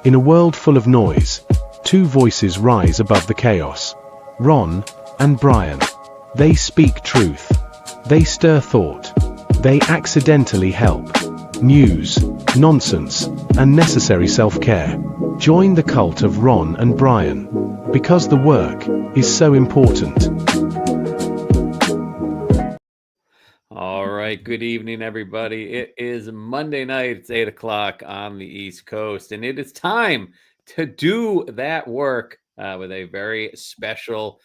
In a world full of noise, two voices rise above the chaos. Ron and Brian. They speak truth. They stir thought. They accidentally help. News, nonsense, and necessary self-care. Join the cult of Ron and Brian. Because the work is so important. All right. Good evening, everybody. It is Monday night. It's 8 o'clock on the East Coast, and it is time to do that work with a very special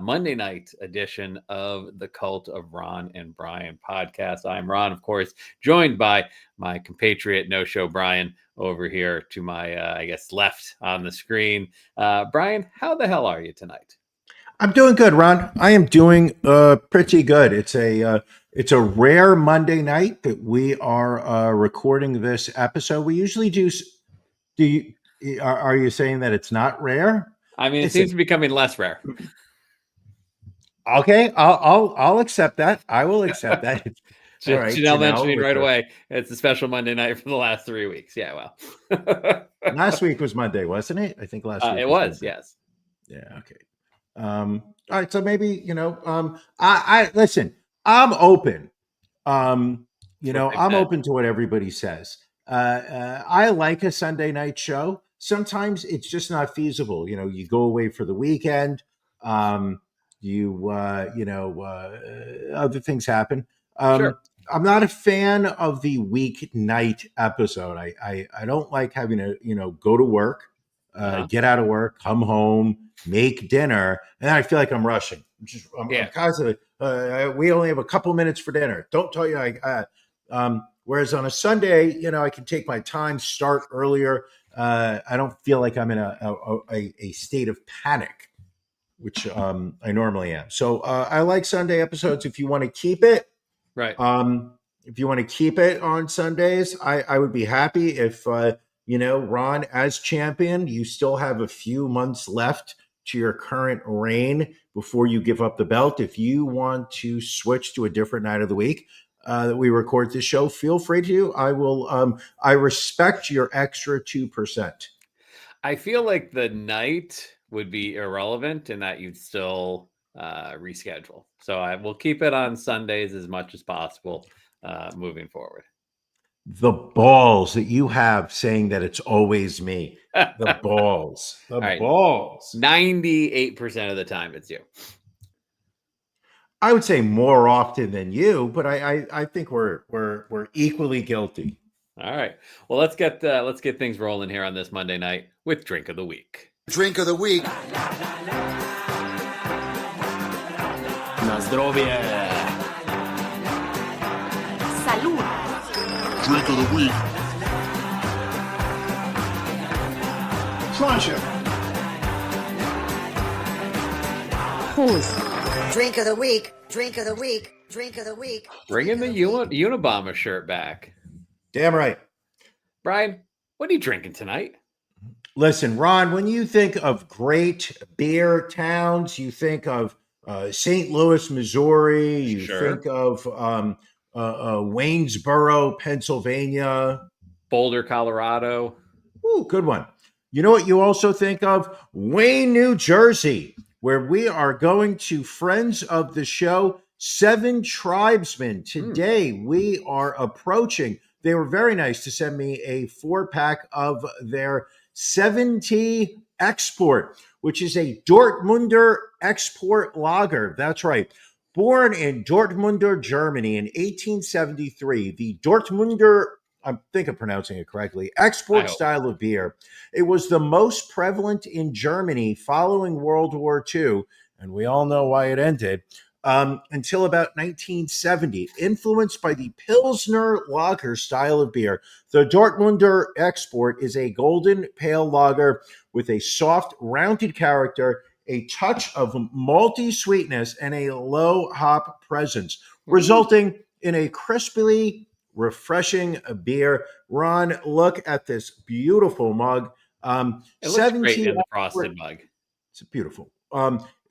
Monday night edition of the Cult of Ron and Brian podcast. I'm Ron, of course, joined by my compatriot no-show Brian over here to my, left on the screen. Brian, how the hell are you tonight? I'm doing good, Ron. I am doing pretty good. It's a rare Monday night that we are recording this episode. We usually do. Are you saying that it's not rare? I mean, it seems to be becoming less rare. Okay, I'll accept that. I will accept that. All right, Janelle mentioning right away, it's a special Monday night for the last 3 weeks. Yeah, well, last week was Monday, wasn't it? I think last week it was. Yes. Yeah. Okay. All right. So maybe I listen. I'm open. I'm open to what everybody says. I like a Sunday night show. Sometimes it's just not feasible. You go away for the weekend. Other things happen. Sure. I'm not a fan of the weeknight episode. I don't like having to, go to work, get out of work, come home, make dinner, and I feel like I'm rushing. I'm constantly, we only have a couple minutes for dinner. Don't tell you whereas on a Sunday, I can take my time, start earlier. I don't feel like I'm in a state of panic, which I normally am. So I like Sunday episodes. If you want to keep it, right. If you want to keep it on Sundays, I would be happy. If Ron, as champion, you still have a few months left to your current reign before you give up the belt. If you want to switch to a different night of the week that we record this show, feel free to. I will. I respect your extra 2%. I feel like the night would be irrelevant in that you'd still reschedule. So I will keep it on Sundays as much as possible moving forward. The balls that you have saying that it's always me. The balls. Balls. 98% of the time it's you. I would say more often than you, but I think we're equally guilty. All right. Well, let's get things rolling here on this Monday night with Drink of the Week. Drink of the Week. Na zdrowie. Salud. Drink of the Week. Sláinte. Prost. Drink of the Week. Drink of the Week. Drink of the Week. Bringing the Unabomber shirt back. Damn right. Brian, what are you drinking tonight? Listen, Ron, when you think of great beer towns, you think of St. Louis, Missouri. You think of Waynesboro, Pennsylvania. Boulder, Colorado. Ooh, good one. You know what you also think of? Wayne, New Jersey, where we are going to friends of the show, Seven Tribesmen. Today, we are approaching. They were very nice to send me a 4-pack of their 70 Export, which is a Dortmunder Export lager. That's right. Born in Dortmunder, Germany in 1873, the Dortmunder, I think I'm pronouncing it correctly, export style of beer. It was the most prevalent in Germany following World War II, and we all know why it ended, until about 1970. Influenced by the Pilsner lager style of beer, the Dortmunder Export is a golden pale lager with a soft, rounded character, a touch of malty sweetness, and a low hop presence, resulting in a crisply refreshing beer. Ron, look at this beautiful mug. It looks great in the frosted mug. It's beautiful.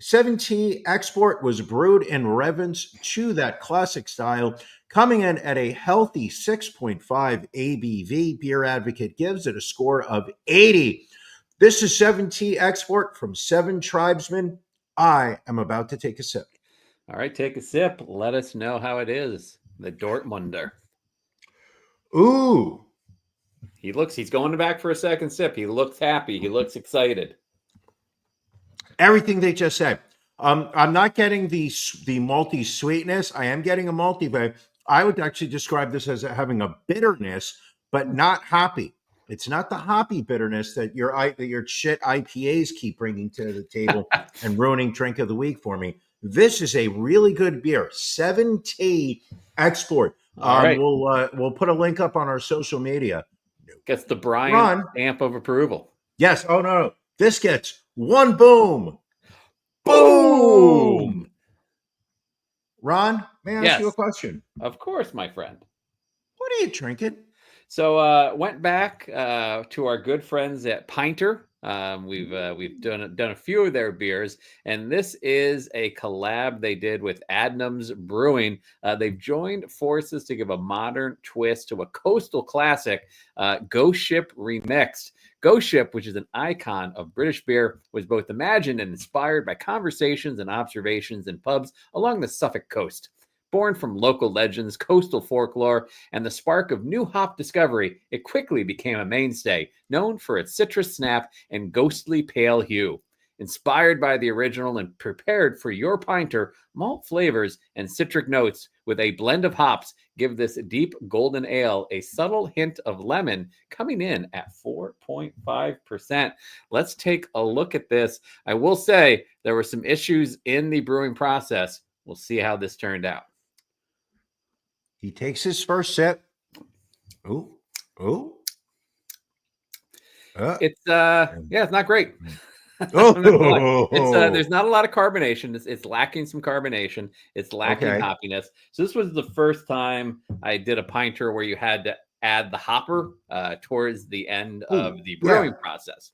7T Export was brewed in reverence to that classic style, coming in at a healthy 6.5 ABV. Beer Advocate gives it a score of 80. This is 7T Export from Seven Tribesmen. I am about to take a sip. All right, take a sip. Let us know how it is. The Dortmunder. Ooh, He's going back for a second sip. He looks happy. He looks excited. everything they just said. I'm not getting the malty sweetness. I am getting a malty, but I would actually describe this as having a bitterness, but not hoppy. It's not the hoppy bitterness that your shit IPAs keep bringing to the table and ruining drink of the week for me. This is a really good beer. 7T Export. All right. We'll put a link up on our social media. Gets the Brian Ron. stamp of approval. Yes. Oh no. This gets one boom. Boom! Ron, may I ask you a Yes. question? Of course, my friend. What are you drinking? So went back to our good friends at Pinter. We've done a few of their beers, and this is a collab they did with Adnams Brewing. They've joined forces to give a modern twist to a coastal classic, Ghost Ship Remixed. Ghost Ship, which is an icon of British beer, was both imagined and inspired by conversations and observations in pubs along the Suffolk coast. Born from local legends, coastal folklore, and the spark of new hop discovery, it quickly became a mainstay, known for its citrus snap and ghostly pale hue. Inspired by the original and prepared for your pinter, malt flavors and citric notes with a blend of hops give this deep golden ale a subtle hint of lemon, coming in at 4.5%. Let's take a look at this. I will say there were some issues in the brewing process. We'll see how this turned out. He takes his first sip. Ooh. It's not great. Oh. There's not a lot of carbonation. It's lacking some carbonation. It's lacking Okay. hoppiness. So this was the first time I did a pinter where you had to add the hopper towards the end of the brewing process.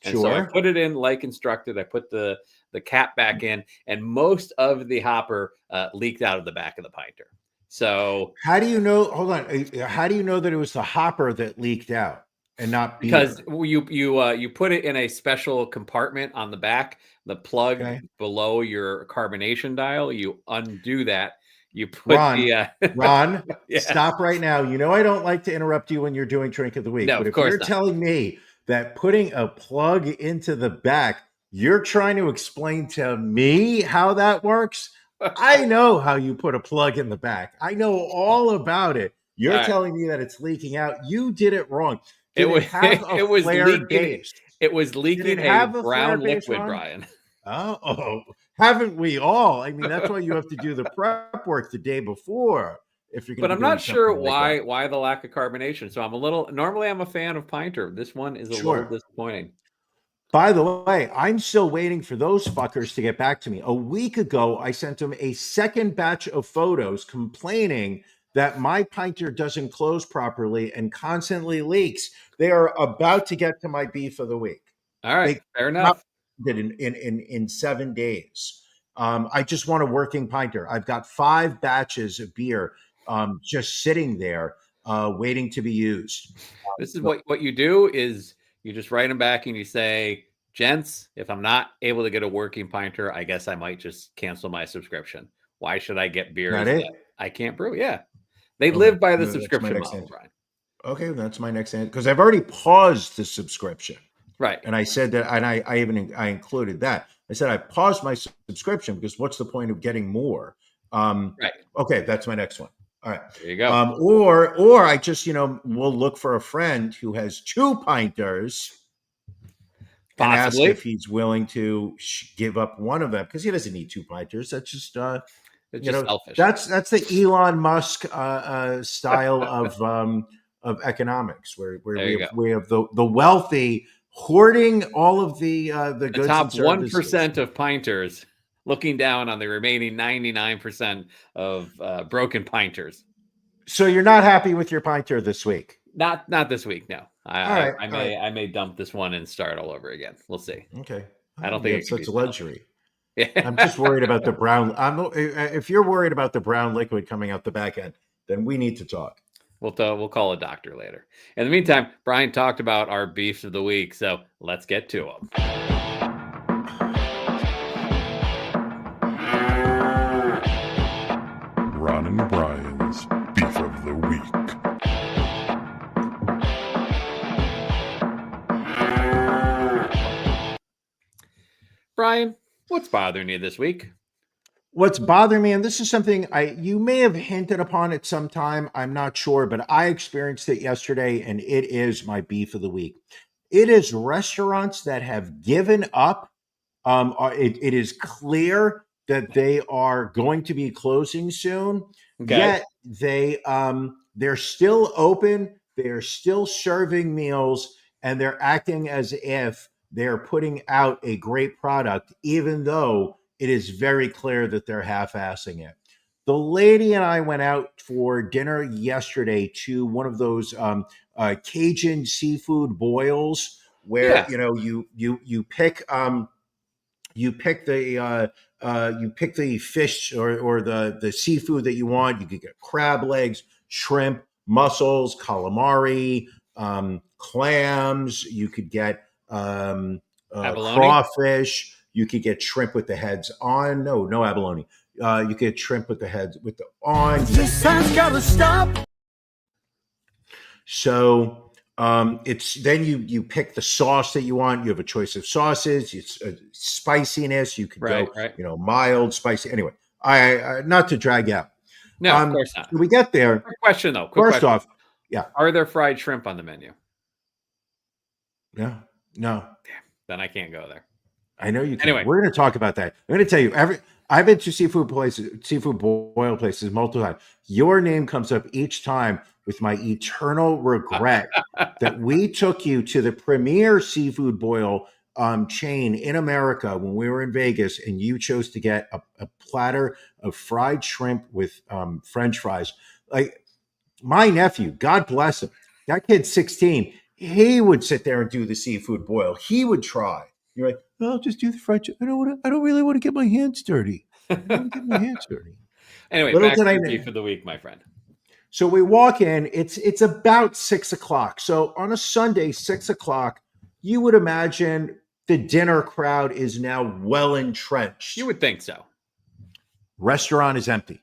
And so I put it in like instructed. I put the cap back in, and most of the hopper leaked out of the back of the pinter. So How do you know? Hold on. How do you know that it was the hopper that leaked out and not beer? because you put it in a special compartment on the back, the plug below your carbonation dial. You undo that. You put Ron, Yeah. Stop right now. You know I don't like to interrupt you when you're doing drink of the week. No, but of if course you're not. telling me that putting a plug into the back, you're trying to explain to me how that works. I know how you put a plug in the back. I know all about it. You're All right. telling me that it's leaking out. You did it wrong. It was It was leaking. base? It was leaking have a a brown flare base, liquid, Ron? Brian. Oh, haven't we all? I mean, that's why you have to do the prep work the day before. If you're going But to I'm not sure why the lack of carbonation. So normally I'm a fan of pinter. This one is a little disappointing. By the way, I'm still waiting for those fuckers to get back to me. A week ago, I sent them a second batch of photos complaining that my pinter doesn't close properly and constantly leaks. They are about to get to my beef of the week. All right, fair enough. In 7 days. I just want a working pinter. I've got 5 batches of beer just sitting there waiting to be used. This is what you do is you just write them back and you say, gents, if I'm not able to get a working pinter, I guess I might just cancel my subscription. Why should I get beers that I can't brew? Yeah. They live by the subscription model, Brian. Okay, that's my next answer. Because I've already paused the subscription. Right. And I said that, and I included that. I said I paused my subscription because what's the point of getting more? Right. Okay, that's my next one. All right. There you go. Or I just, will look for a friend who has 2 pinters and ask if he's willing to give up one of them because he doesn't need 2 pinters. That's just it's just selfish. That's the Elon Musk style of economics, where we have the wealthy hoarding all of the goods. Top and 1% of pinters looking down on the remaining 99% of broken pinters. So you're not happy with your pinter this week? Not this week. No, I may dump this one and start all over again. We'll see. Okay, I don't think it's such a luxury. I'm just worried about the brown. If you're worried about the brown liquid coming out the back end, then we need to talk. We'll call a doctor later. In the meantime, Brian talked about our beefs of the week, so let's get to them. Ron and Brian's Beef of the Week. Brian, what's bothering you this week? What's bothering me, and this is something you may have hinted upon at some time, I'm not sure, but I experienced it yesterday, and it is my beef of the week. It is restaurants that have given up. It is clear that they are going to be closing soon. Okay. Yet they're still open. They're still serving meals, and they're acting as if they're putting out a great product, even though it is very clear that they're half-assing it. The lady and I went out for dinner yesterday to one of those Cajun seafood boils where you pick the fish or the seafood that you want. You could get crab legs, shrimp, mussels, calamari, clams. You could get crawfish. You could get shrimp with the heads on. No abalone. You could get shrimp with the heads with the on. This time's gotta stop. So it's then you pick the sauce that you want. You have a choice of sauces. It's spiciness. You could go mild, spicy. Anyway, I not to drag out. No, of course not. We get there. Quick question though. First off, yeah. Are there fried shrimp on the menu? Yeah. No. Damn. Then I can't go there. I know you can. Anyway, we're going to talk about that. I'm going to tell you, I've been to seafood boil places multiple times. Your name comes up each time with my eternal regret that we took you to the premier seafood boil chain in America when we were in Vegas, and you chose to get a platter of fried shrimp with French fries. Like my nephew, God bless him, that kid's 16. He would sit there and do the seafood boil. He would try. You're like, I'll just do the French. I don't really want to get my hands dirty. I don't want to get my hands dirty. Anyway, back to the beef of the week, my friend. So we walk in. It's about 6:00. So on a Sunday, 6:00, you would imagine the dinner crowd is now well entrenched. You would think so. Restaurant is empty.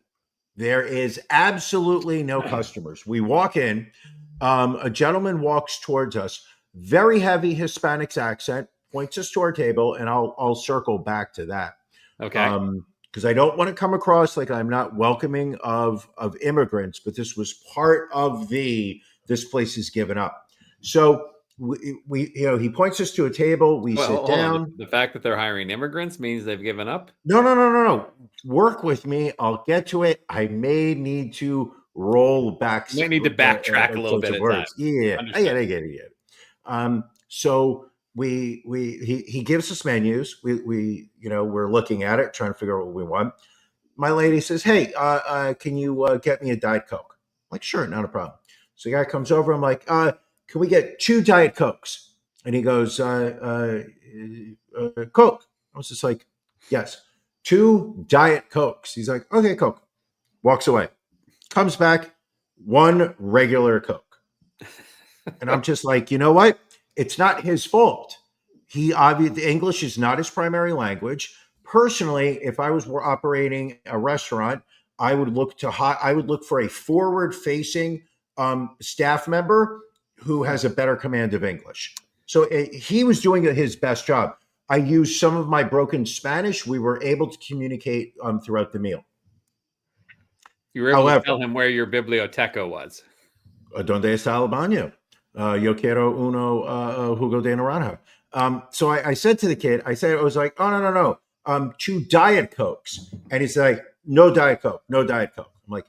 There is absolutely no customers. We walk in. A gentleman walks towards us. Very heavy Hispanic accent. Points us to our table, and I'll circle back to that. Okay. Because I don't want to come across like I'm not welcoming of immigrants, but this was part of this place is given up. So we he points us to a table. We sit down. The fact that they're hiring immigrants means they've given up? No. Work with me. I'll get to it. I may need to roll back. You may need to backtrack a little bit at times. Yeah, I get it. So he gives us menus. We're looking at it, trying to figure out what we want. My lady says, "Hey, can you get me a Diet Coke?" I'm like, sure, not a problem. So the guy comes over. I'm like, can we get 2 Diet Cokes? And he goes, Coke. I was just like, yes, 2 Diet Cokes. He's like, okay, Coke. Walks away. Comes back, 1 regular Coke. And I'm just like, you know what? It's not his fault. The English is not his primary language. Personally, if I was operating a restaurant, I would look for a forward-facing staff member who has a better command of English. So he was doing his best job. I used some of my broken Spanish. We were able to communicate throughout the meal. You were able to tell him where your biblioteca was. ¿Dónde está el baño? Yo quiero uno jugo de naranja. So I said to the kid, I was like, oh, no. 2 Diet Cokes. And he's like, no Diet Coke. I'm like,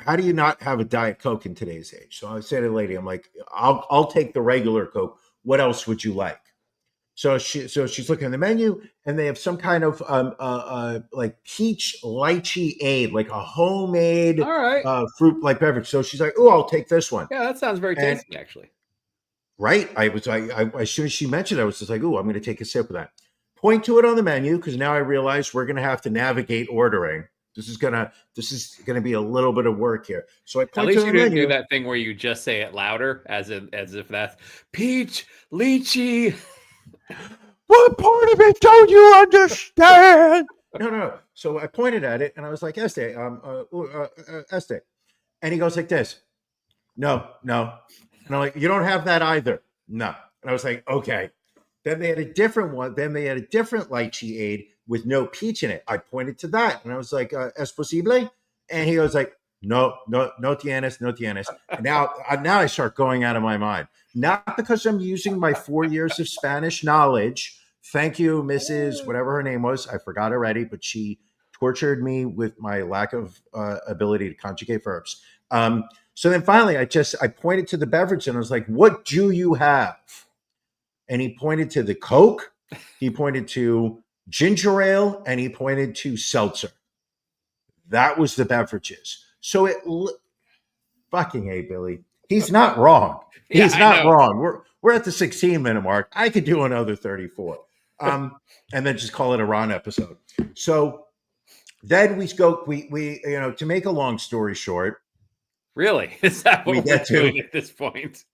how do you not have a Diet Coke in today's age? So I said to the lady, I'm like, I'll take the regular Coke. What else would you like? So she's looking at the menu, and they have some kind of like peach lychee aid, like a homemade fruit like beverage. So she's like, "Oh, I'll take this one." Yeah, that sounds very tasty, actually. Right? I as soon as she mentioned it, I was just like, "Oh, I'm going to take a sip of that." point to it on the menu because now I realize we're going to have to navigate ordering. This is gonna be a little bit of work here. So I At point to least the you didn't menu. do that thing where you just say it louder, as if that's peach, lychee. What part of it don't you understand? No. So I pointed at it and I was like, Este, Este. And he goes like this. No. And I'm like, you don't have that either. No. And I was like, okay. Then they had a different one. Then they had a different lychee aid with no peach in it. I pointed to that and I was like, es posible? And he goes like, no tienes. And now I start going out of my mind. Not because I'm using my 4 years of Spanish knowledge. Thank you, Mrs. Whatever her name was. I forgot already, but she tortured me with my lack of ability to conjugate verbs. So then finally, I pointed to the beverage and I was like, what do you have? And he pointed to the Coke, he pointed to ginger ale, and he pointed to seltzer. That was the beverages. So fucking A, Billy. He's not wrong. He's not wrong. We're at the 16-minute mark. I could do another 34. And then just call it a Ron episode. So then we to make a long story short. Really? Is that what we're doing at this point?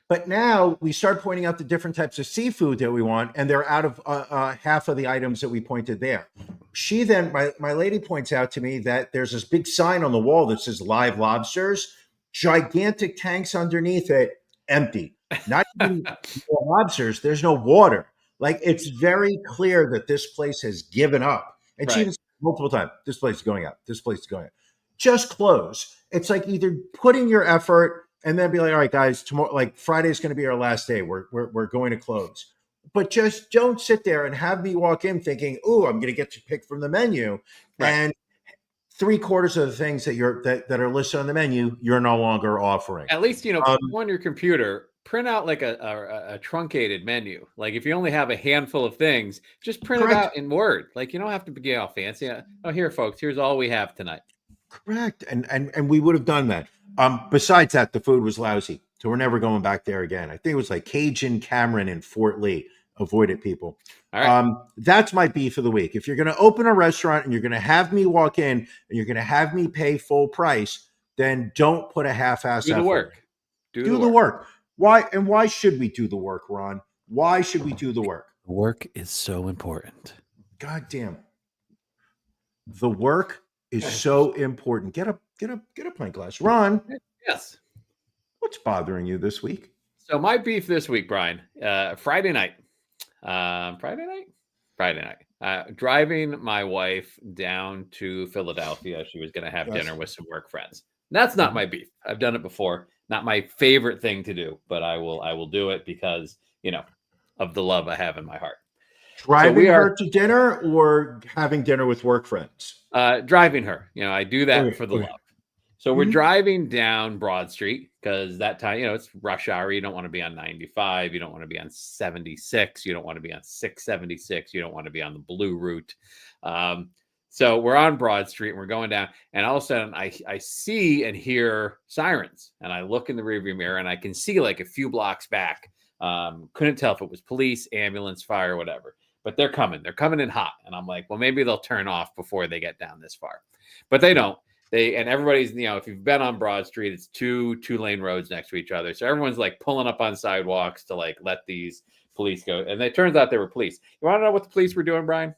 But now we start pointing out the different types of seafood that we want, and they're out of half of the items that we pointed there. She then, my lady points out to me that there's this big sign on the wall that says live lobsters, gigantic tanks underneath it, empty. Not even lobsters, there's no water. Like, it's very clear that this place has given up. And she even said multiple times, this place is going up, this place is going up. Just close. It's like either putting your effort and then be like, all right, guys, tomorrow, like Friday's going to be our last day. We're going to close. But just don't sit there and have me walk in thinking, oh, I'm going to get to pick from the menu. Right. And 3/4 of the things that are listed on the menu, you're no longer offering. At least, on your computer, print out like a truncated menu. Like if you only have a handful of things, just print it out in Word. Like you don't have to get all fancy. Oh, here, folks, here's all we have tonight. Correct. And we would have done that. Besides that, the food was lousy. So we're never going back there again. I think it was like Cajun Cameron in Fort Lee. Avoid it, people. All right. That's my beef of the week. If you're going to open a restaurant and you're going to have me walk in and you're going to have me pay full price, then don't put a half-ass effort. Do the work. Do the work. Why should we do the work, Ron? Why should we do the work? Work is so important. God damn. The work is so important. Get a pint glass. Ron. Yes. What's bothering you this week? So my beef this week, Brian, Friday night, driving my wife down to Philadelphia. She was going to have dinner with some work friends. That's not my beef. I've done it before. Not my favorite thing to do, but I will do it because, of the love I have in my heart. Driving her to dinner or having dinner with work friends? Driving her. I do that for the love. So we're driving down Broad Street because that time, it's rush hour. You don't want to be on 95. You don't want to be on 76. You don't want to be on 676. You don't want to be on the blue route. So we're on Broad Street and we're going down. And all of a sudden I see and hear sirens. And I look in the rearview mirror and I can see like a few blocks back. Couldn't tell if it was police, ambulance, fire, whatever. But they're coming. They're coming in hot. And I'm like, well, maybe they'll turn off before they get down this far. But they don't. And everybody's, if you've been on Broad Street, it's two lane roads next to each other. So everyone's like pulling up on sidewalks to like let these police go. And it turns out they were police. You want to know what the police were doing, Brian?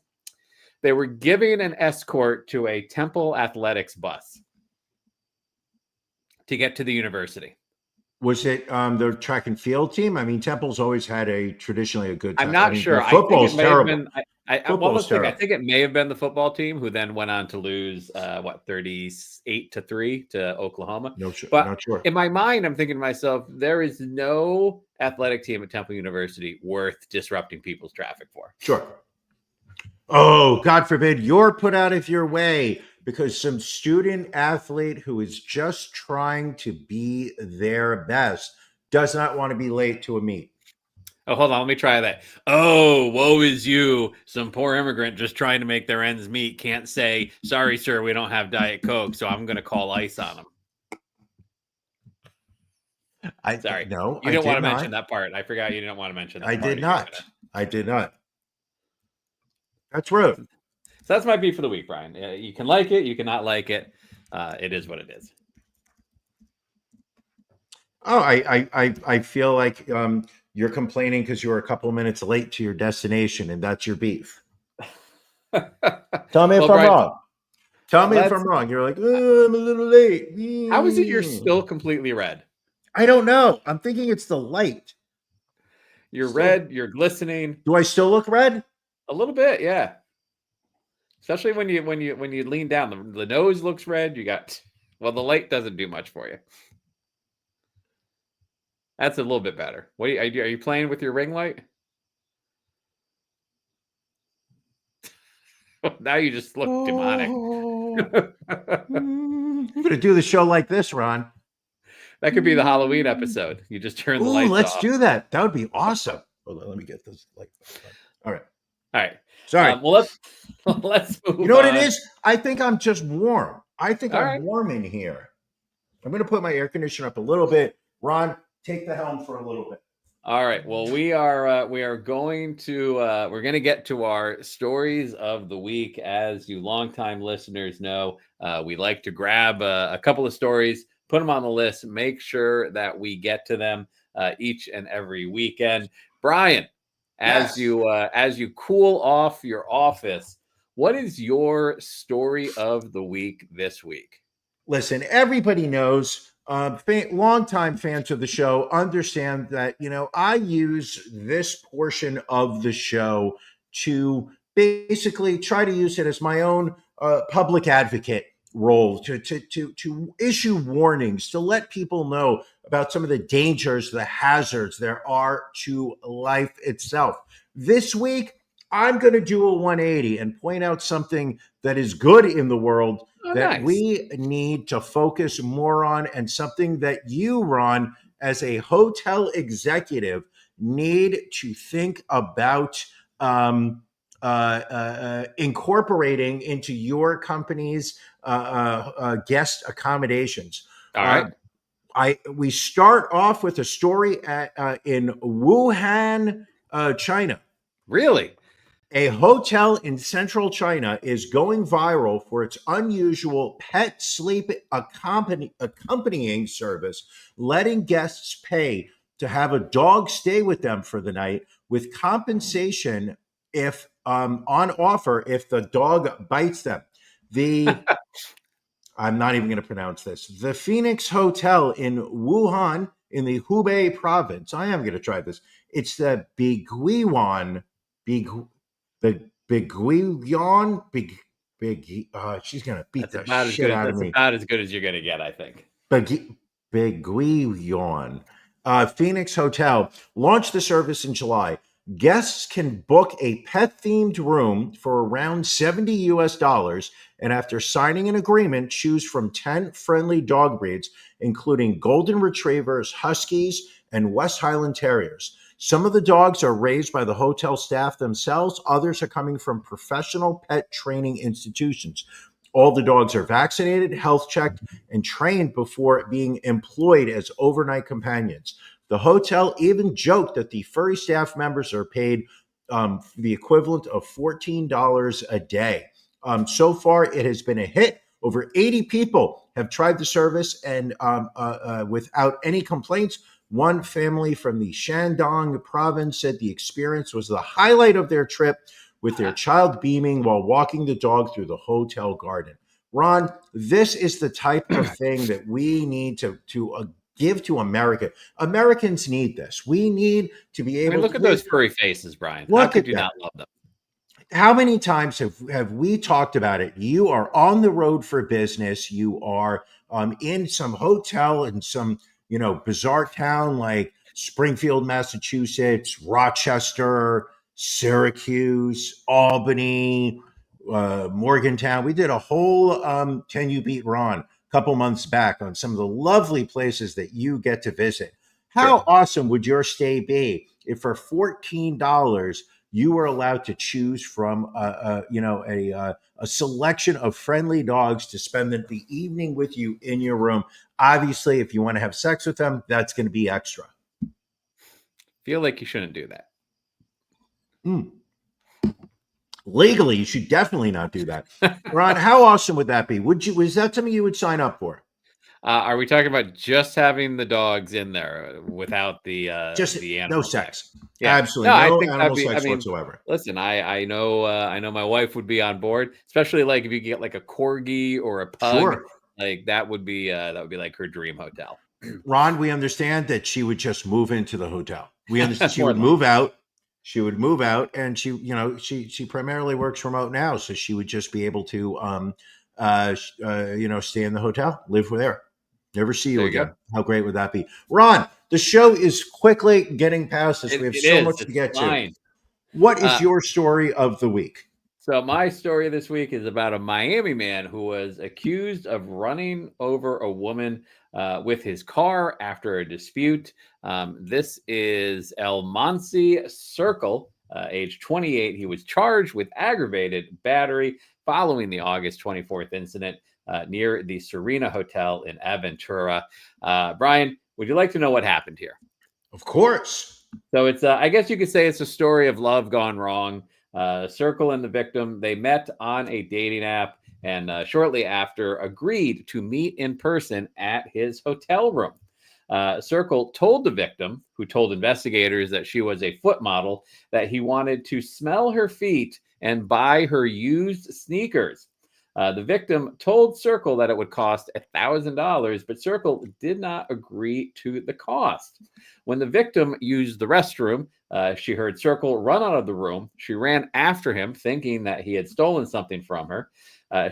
They were giving an escort to a Temple athletics bus to get to the university. Was it the track and field team? I mean, Temple's always had traditionally a good time. I'm not sure. Football's terrible. I think it may have been the football team who then went on to lose 38-3 to Oklahoma. Not sure. In my mind, I'm thinking to myself, there is no athletic team at Temple University worth disrupting people's traffic for. Sure. Oh, God forbid you're put out of your way because some student athlete who is just trying to be their best does not want to be late to a meet. Oh, hold on. Let me try that. Oh, woe is you. Some poor immigrant just trying to make their ends meet can't say, sorry, sir, we don't have Diet Coke, so I'm going to call ICE on them. Sorry. No, you didn't want to mention that part. I forgot you didn't want to mention that part. I did not. That's rude. So that's my beef for the week, Brian. You can like it, you cannot like it. It is what it is. Oh, I feel like you're complaining because you were a couple of minutes late to your destination, and that's your beef. Tell me if I'm Brian, wrong. Tell me if I'm wrong. You're like, oh, I'm a little late. How is it you're still completely red? I don't know. I'm thinking it's the light. You're red. You're glistening. Do I still look red? A little bit, yeah. Especially when you lean down, the nose looks red. You got the light doesn't do much for you. That's a little bit better. What are you playing with your ring light? Now you just look demonic. I'm gonna do the show like this, Ron. That could be the Halloween episode. You just turn the lights off. Let's do that. That would be awesome. Hold on, let me get this light. All right. Sorry. Well, let's move. You know what it is? I think I'm just warm. I think I'm right. warm in here. I'm going to put my air conditioner up a little bit. Ron, take the helm for a little bit. All right. Well, we are going to we're going to get to our stories of the week. As you longtime listeners know, we like to grab a couple of stories, put them on the list, make sure that we get to them each and every weekend. Brian, as you cool off your office, what is your story of the week this week? Listen, everybody knows, longtime fans of the show understand that, I use this portion of the show to basically try to use it as my own public advocate role to issue warnings, to let people know about some of the dangers, the hazards there are to life itself. This week, I'm going to do a 180 and point out something that is good in the world that we need to focus more on, and something that you, Ron, as a hotel executive, need to think about incorporating into your company's guest accommodations. All right. We start off with a story in Wuhan, China. Really? A hotel in central China is going viral for its unusual pet sleep accompanying service, letting guests pay to have a dog stay with them for the night, with compensation if on offer if the dog bites them. I'm not even going to pronounce this. The Phoenix Hotel in Wuhan in the Hubei province. I am going to try this. It's the Biguiwan. She's gonna beat the shit out of me. That's about as good as you're gonna get, I think. Biguiwan. Phoenix Hotel launched the service in July. Guests can book a pet-themed room for around $70 US, and after signing an agreement, choose from 10 friendly dog breeds, including Golden Retrievers, Huskies, and West Highland Terriers. Some of the dogs are raised by the hotel staff themselves. Others are coming from professional pet training institutions. All the dogs are vaccinated, health checked, and trained before being employed as overnight companions. The hotel even joked that the furry staff members are paid the equivalent of $14 a day. So far, it has been a hit. Over 80 people have tried the service, and without any complaints. One family from the Shandong province said the experience was the highlight of their trip, with their child beaming while walking the dog through the hotel garden. Ron, this is the type of thing that we need to give to America. Americans need this. We need to be able to look at those furry faces, Brian. How could you not love them? How many times have we talked about it? You are on the road for business. You are in some hotel in some bizarre town like Springfield, Massachusetts, Rochester, Syracuse, Albany, Morgantown. We did a whole Can You Beat Ron a couple months back on some of the lovely places that you get to visit. How awesome would your stay be if for $14 you were allowed to choose from a selection of friendly dogs to spend the evening with you in your room? Obviously, if you want to have sex with them, that's going to be extra. Feel like you shouldn't do that. Legally, you should definitely not do that. Ron, how awesome would that be? Was that something you would sign up for? Are we talking about just having the dogs in there without the Just animal no sex? sex. Yeah, Absolutely no, I no think that'd animal be. I sex mean, whatsoever. listen, I know my wife would be on board, especially like if you get like a corgi or a pug, Sure. like that would be like her dream hotel. Ron, we understand that she would just move into the hotel. We understand she More would than move out. She would move out, and she primarily works remote now, so she would just be able to stay in the hotel, live there, never see you There you again. go. How great would that be? Ron, the show is quickly getting past us. We have It so is. much to It's get to. flying. What is Uh, your story of the week? So my story this week is about a Miami man who was accused of running over a woman with his car after a dispute. This is El Monsi Circle, age 28. He was charged with aggravated battery following the August 24th incident near the Serena Hotel in Aventura. Brian, would you like to know what happened here? Of course. So it's, I guess you could say it's a story of love gone wrong. Circle and the victim, they met on a dating app and shortly after agreed to meet in person at his hotel room. Circle told the victim, who told investigators that she was a foot model, that he wanted to smell her feet and buy her used sneakers. The victim told Circle that it would cost $1,000, but Circle did not agree to the cost. When the victim used the restroom, she heard Circle run out of the room. She ran after him, thinking that he had stolen something from her.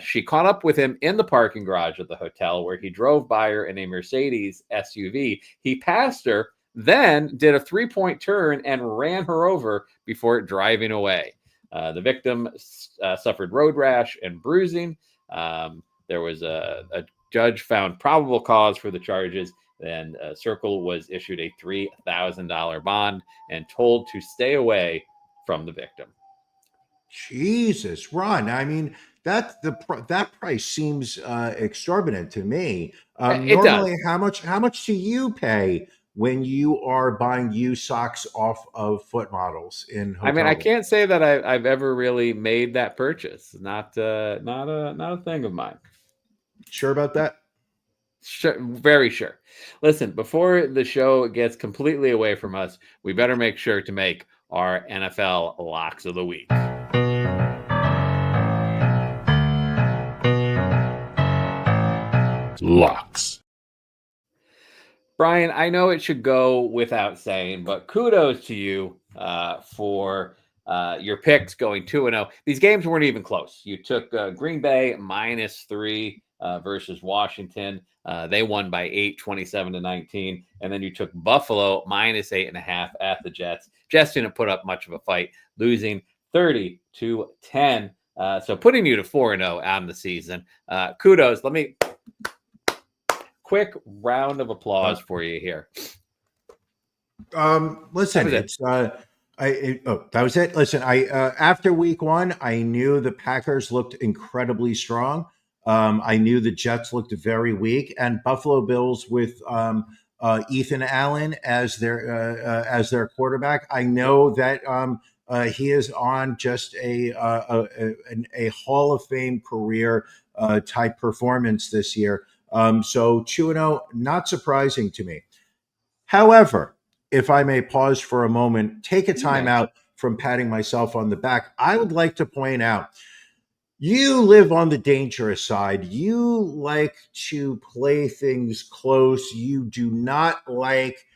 She caught up with him in the parking garage of the hotel, where he drove by her in a Mercedes SUV. He passed her, then did a three-point turn and ran her over before driving away. The victim suffered road rash and bruising. There was a judge found probable cause for the charges, and Circle was issued a $3,000 bond and told to stay away from the victim. Jesus, Ron. I mean, that price seems exorbitant to me. It Normally, does. how much do you pay when you are buying used socks off of foot models in I mean, I hotels? can't say that I've ever really made that purchase. Not a thing of mine. Sure about that? Sure, very sure. Listen, before the show gets completely away from us, we better make sure to make our NFL locks of the week. Locks. Brian, I know it should go without saying, but kudos to you for your picks going 2-0. These games weren't even close. You took Green Bay -3 versus Washington. They won by 8, 27-19. And then you took Buffalo -8.5 at the Jets. Jets didn't put up much of a fight, losing 30-10. So putting you to 4-0 on the season. Kudos. Let me quick round of applause for you here. Listen, that was it. Listen, after week one, I knew the Packers looked incredibly strong. I knew the Jets looked very weak, and Buffalo Bills with Ethan Allen as their quarterback. I know that he is on just a Hall of Fame career type performance this year. So 2-0, not surprising to me. However, if I may pause for a moment, take a time out from patting myself on the back, I would like to point out, you live on the dangerous side. You like to play things close. You do not like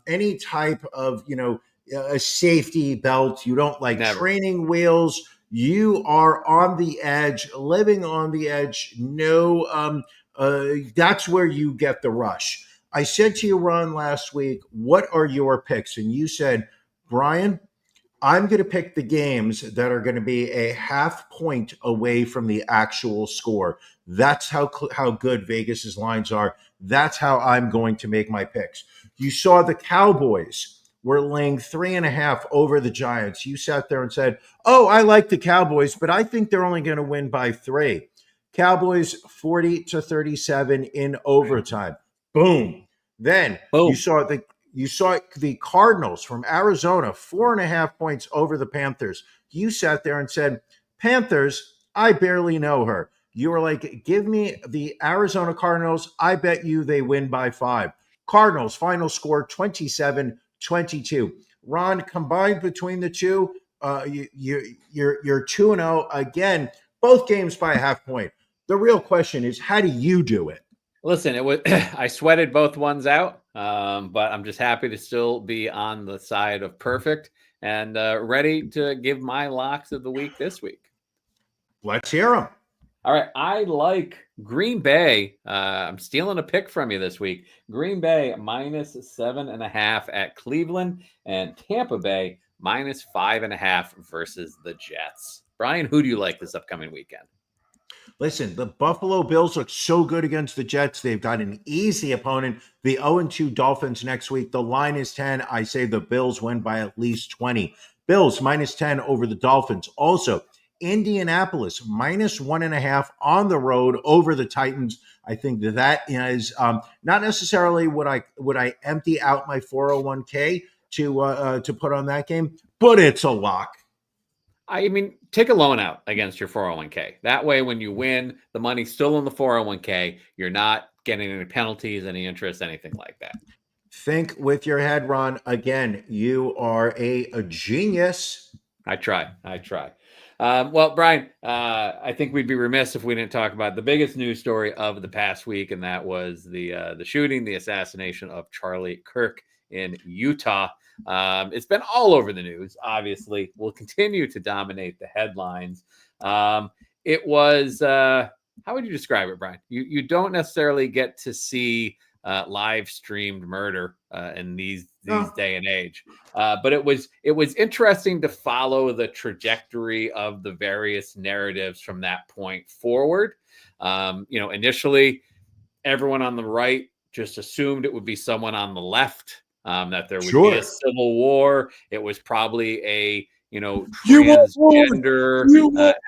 any type of, a safety belt. You don't like training wheels. You are on the edge, living on the edge. No, that's where you get the rush. I said to you, Ron, last week, what are your picks? And you said, Brian, I'm going to pick the games that are going to be a half point away from the actual score. That's how good Vegas's lines are. That's how I'm going to make my picks. You saw the Cowboys were laying 3.5 over the Giants. You sat there and said, oh, I like the Cowboys, but I think they're only going to win by 3. Cowboys 40-37 in overtime. Boom. Then you saw the Cardinals from Arizona, 4.5 points over the Panthers. You sat there and said, Panthers, I barely know her. You were like, give me the Arizona Cardinals. I bet you they win by 5. Cardinals, final score 27-22. Ron, combined between the two, you're 2-0 again, both games by a half point. The real question is, how do you do it? Listen, it was I sweated both ones out, but I'm just happy to still be on the side of perfect and ready to give my locks of the week this week. Let's hear them. All right, I like Green Bay. I'm stealing a pick from you this week. Green Bay -7.5 at Cleveland, and Tampa Bay -5.5 versus the Jets. Brian, who do you like this upcoming weekend? Listen, the Buffalo Bills look so good against the Jets. They've got an easy opponent, the 0-2 Dolphins next week. The line is 10. I say the Bills win by at least 20. Bills -10 over the Dolphins. Also, Indianapolis -1.5 on the road over the Titans. I think that is not necessarily would I empty out my 401k to put on that game, but it's a lock. I mean, take a loan out against your 401k. That way, when you win, the money's still in the 401k. You're not getting any penalties, any interest, anything like that. Think with your head, Ron. Again, you are a genius. I try. Well, Brian, I think we'd be remiss if we didn't talk about the biggest news story of the past week, and that was the shooting, the assassination of Charlie Kirk in Utah. It's been all over the news, obviously. Will continue to dominate the headlines. It was, how would you describe it, Brian? You don't necessarily get to see live streamed murder in these day and age. But it was interesting to follow the trajectory of the various narratives from that point forward. Initially, everyone on the right just assumed it would be someone on the left. That there would be a civil war. It was probably a transgender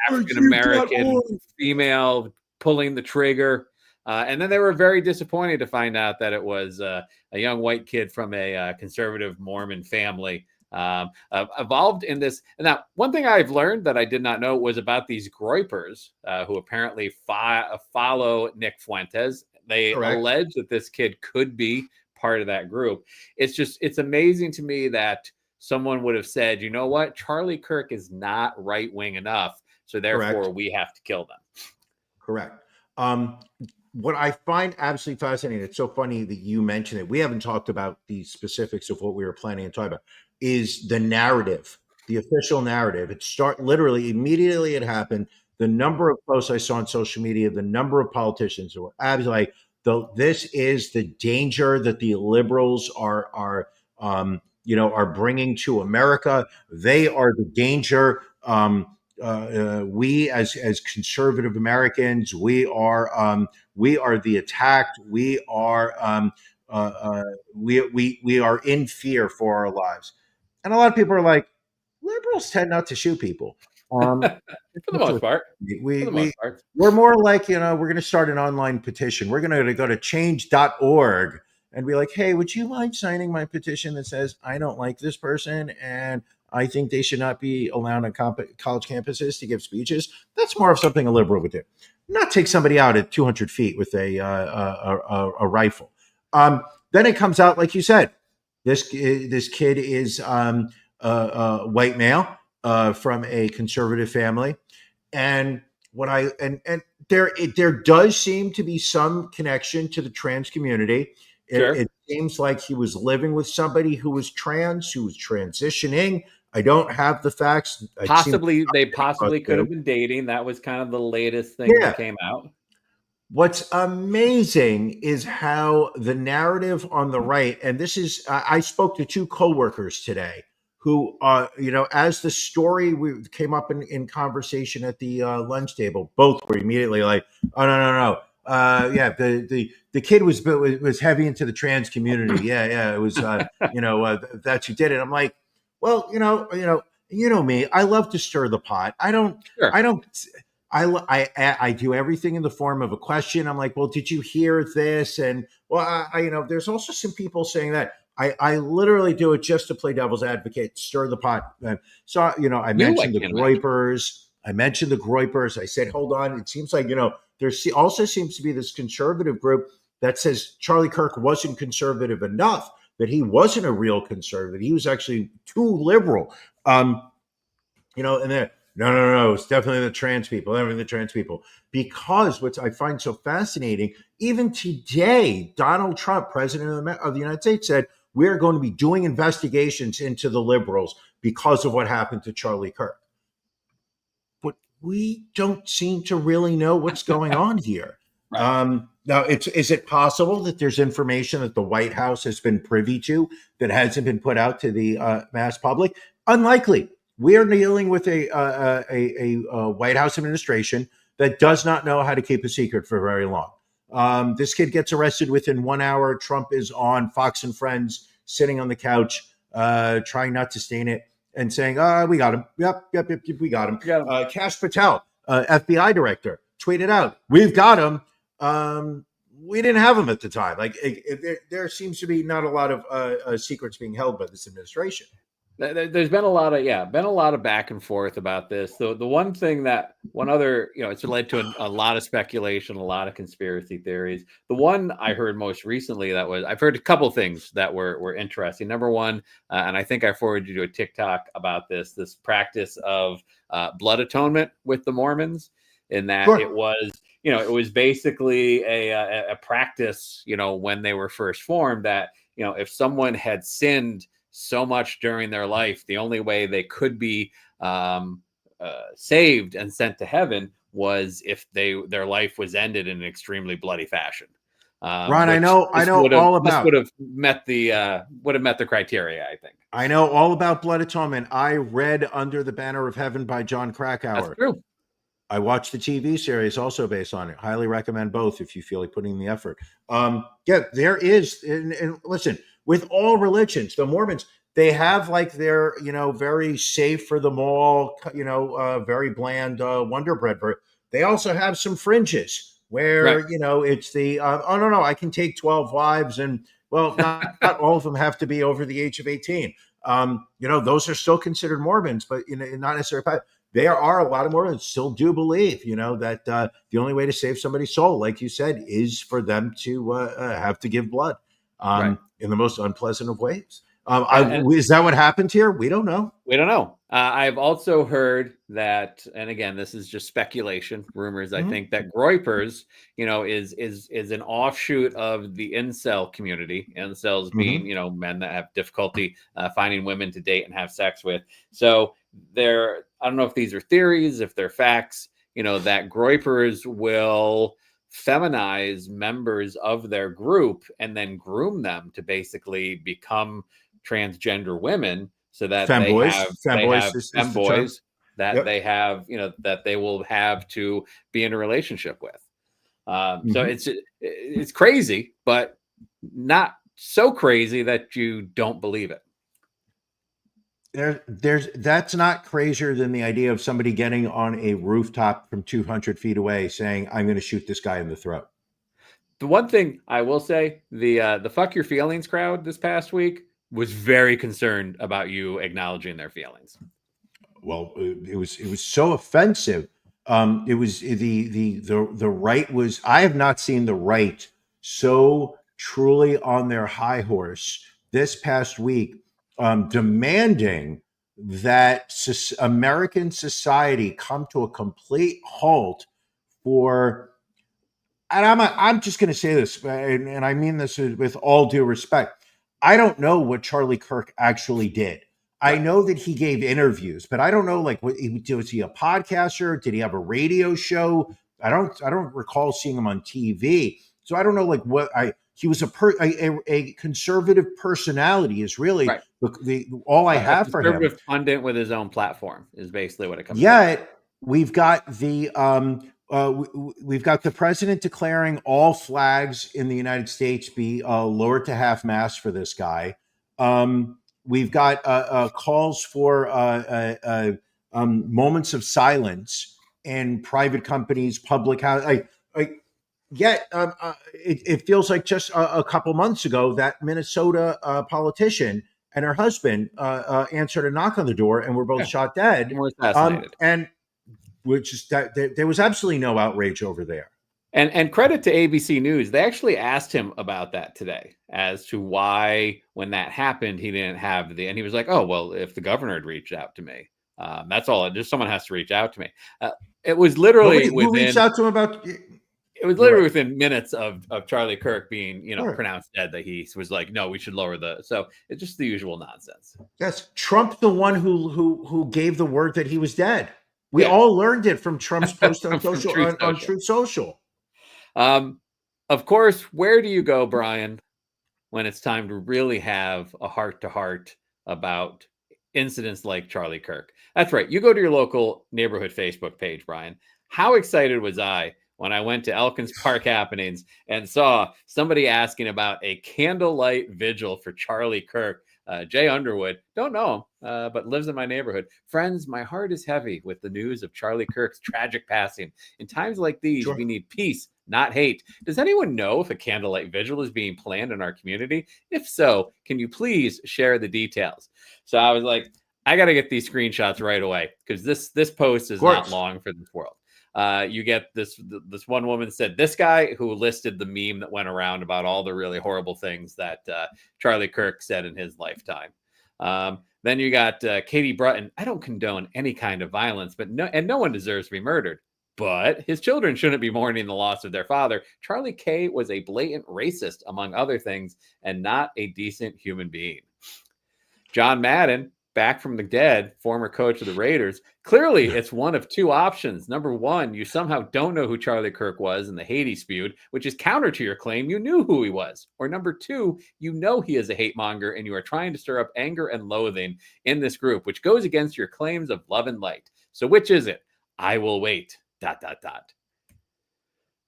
African-American female pulling the trigger. And then they were very disappointed to find out that it was a young white kid from a conservative Mormon family involved in this. Now, one thing I've learned that I did not know was about these Groypers who apparently follow Nick Fuentes. They allege that this kid could be part of that group. It's amazing to me that someone would have said, you know what, Charlie Kirk is not right-wing enough, so therefore we have to kill them. Correct. What I find absolutely fascinating, it's so funny that you mentioned it, we haven't talked about the specifics of what we were planning to talk about, is the narrative, the official narrative. Literally immediately it happened. The number of posts I saw on social media, the number of politicians who were absolutely like, this is the danger that the liberals are bringing to America. They are the danger. We as conservative Americans, we are the attacked. We are we are in fear for our lives. And a lot of people are like, liberals tend not to shoot people. For the most part. We're more like, we're going to start an online petition. We're going to go to change.org and be like, hey, would you mind signing my petition that says I don't like this person and I think they should not be allowed on college campuses to give speeches? That's more of something a liberal would do. Not take somebody out at 200 feet with a rifle. Then it comes out, like you said, this kid is a white male from a conservative family, and there does seem to be some connection to the trans community. Sure. It seems like he was living with somebody who was trans, who was transitioning. I don't have the facts. They possibly could have been dating. That was kind of the latest thing that came out. What's amazing is how the narrative on the right, and this is, I spoke to 2 coworkers today who, as the story came up in conversation at the lunch table, both were immediately like, oh, no. The kid was heavy into the trans community. Yeah. It was, that you did it. I'm like, well, me, I love to stir the pot. I do everything in the form of a question. I'm like, well, did you hear this? And well, there's also some people saying that I literally do it just to play devil's advocate, stir the pot. So, I mentioned the can't imagine. Groypers. I said, hold on. It seems like, there also seems to be this conservative group that says Charlie Kirk wasn't conservative enough, that he wasn't a real conservative. He was actually too liberal. And then, no, it's definitely the trans people, because what I find so fascinating, even today, Donald Trump, president of the United States, said, we're going to be doing investigations into the liberals because of what happened to Charlie Kirk. But we don't seem to really know what's going on here. Right. Now, is it possible that there's information that the White House has been privy to that hasn't been put out to the mass public? Unlikely. We are dealing with a White House administration that does not know how to keep a secret for very long. This kid gets arrested within 1 hour. Trump is on Fox and Friends, sitting on the couch, trying not to stain it, and saying, we got him. Yep, we got him. Kash Patel, FBI director, tweeted out, we've got him. We didn't have him at the time. Like, there seems to be not a lot of secrets being held by this administration. There's been a lot of back and forth about this. The one other, it's led to a lot of speculation, a lot of conspiracy theories. The one I heard most recently I've heard a couple things that were interesting. Number one, and I think I forwarded you to a TikTok about this practice of blood atonement with the Mormons, in that Sure. it was basically a practice, when they were first formed, that, if someone had sinned so much during their life, the only way they could be saved and sent to heaven was if their life was ended in an extremely bloody fashion. Ron, I know all about. This would have met the criteria, I think. I know all about blood atonement. I read Under the Banner of Heaven by John Krakauer. That's true. I watched the TV series also based on it. Highly recommend both if you feel like putting in the effort. There is, and listen, with all religions, the Mormons, they have like their, very safe for them all, very bland Wonder Bread. They also have some fringes where, Right. It's the, no, I can take 12 wives, and well, not all of them have to be over the age of 18. Those are still considered Mormons, but not necessarily. There are a lot of Mormons still do believe, that the only way to save somebody's soul, like you said, is for them to have to give blood in the most unpleasant of ways. Is that what happened here? We don't know. We don't know. I've also heard that, and again, this is just speculation, rumors. I think that Groypers, is an offshoot of the incel community. Incels being, men that have difficulty finding women to date and have sex with. So I don't know if these are theories, if they're facts, that Groypers will feminize members of their group and then groom them to basically become transgender women, so that femboys that they have, that they will have to be in a relationship with. So it's crazy, but not so crazy that you don't believe it. That's not crazier than the idea of somebody getting on a rooftop from 200 feet away saying, I'm going to shoot this guy in the throat. The one thing I will say, the Fuck Your Feelings crowd this past week was very concerned about you acknowledging their feelings. Well, it was so offensive. It was the right was, I have not seen the right so truly on their high horse this past week, demanding that American society come to a complete halt for, and I'm just going to say this, and I mean this with all due respect. I don't know what Charlie Kirk actually did. I know that he gave interviews, but I don't know, like, was he a podcaster? Did he have a radio show? I don't recall seeing him on TV. So I don't know, like, he was a conservative personality is really all I have for him. Conservative pundit with his own platform is basically what it comes. Yet we've got the president declaring all flags in the United States be lowered to half mast for this guy. We've got calls for moments of silence in private companies, public house. Yet, it feels like just a couple months ago that Minnesota politician and her husband answered a knock on the door and were both Yeah. shot dead. We're assassinated. And which is that there was absolutely no outrage over there. And credit to ABC News. They actually asked him about that today as to why, when that happened, he didn't have and he was like, oh, well, if the governor had reached out to me, that's all. Just someone has to reach out to me. It was literally Who reached out to him about? It was literally within minutes of Charlie Kirk being, Sure. pronounced dead that he was like, no, we should lower so it's just the usual nonsense. Yes, Trump, the one who gave the word that he was dead. We all learned it from Trump's post on Truth Social. Of course, where do you go, Brian, when it's time to really have a heart-to-heart about incidents like Charlie Kirk? That's right. You go to your local neighborhood Facebook page, Brian. How excited was I when I went to Elkins Park Happenings and saw somebody asking about a candlelight vigil for Charlie Kirk. Jay Underwood, don't know him, but lives in my neighborhood. Friends, my heart is heavy with the news of Charlie Kirk's tragic passing. In times like these, we need peace, not hate. Does anyone know if a candlelight vigil is being planned in our community? If so, can you please share the details? So I was like, I got to get these screenshots right away because this post is not long for this world. You get this one woman said, this guy who listed the meme that went around about all the really horrible things that Charlie Kirk said in his lifetime. Then you got Katie Brutton. I don't condone any kind of violence, but no one deserves to be murdered. But his children shouldn't be mourning the loss of their father. Charlie K was a blatant racist, among other things, and not a decent human being. John Madden, back from the dead, former coach of the Raiders. Clearly, it's one of two options. Number one, you somehow don't know who Charlie Kirk was and the hate he spewed, which is counter to your claim you knew who he was. Or number two, you know he is a hate monger and you are trying to stir up anger and loathing in this group, which goes against your claims of love and light. So which is it? I will wait. ...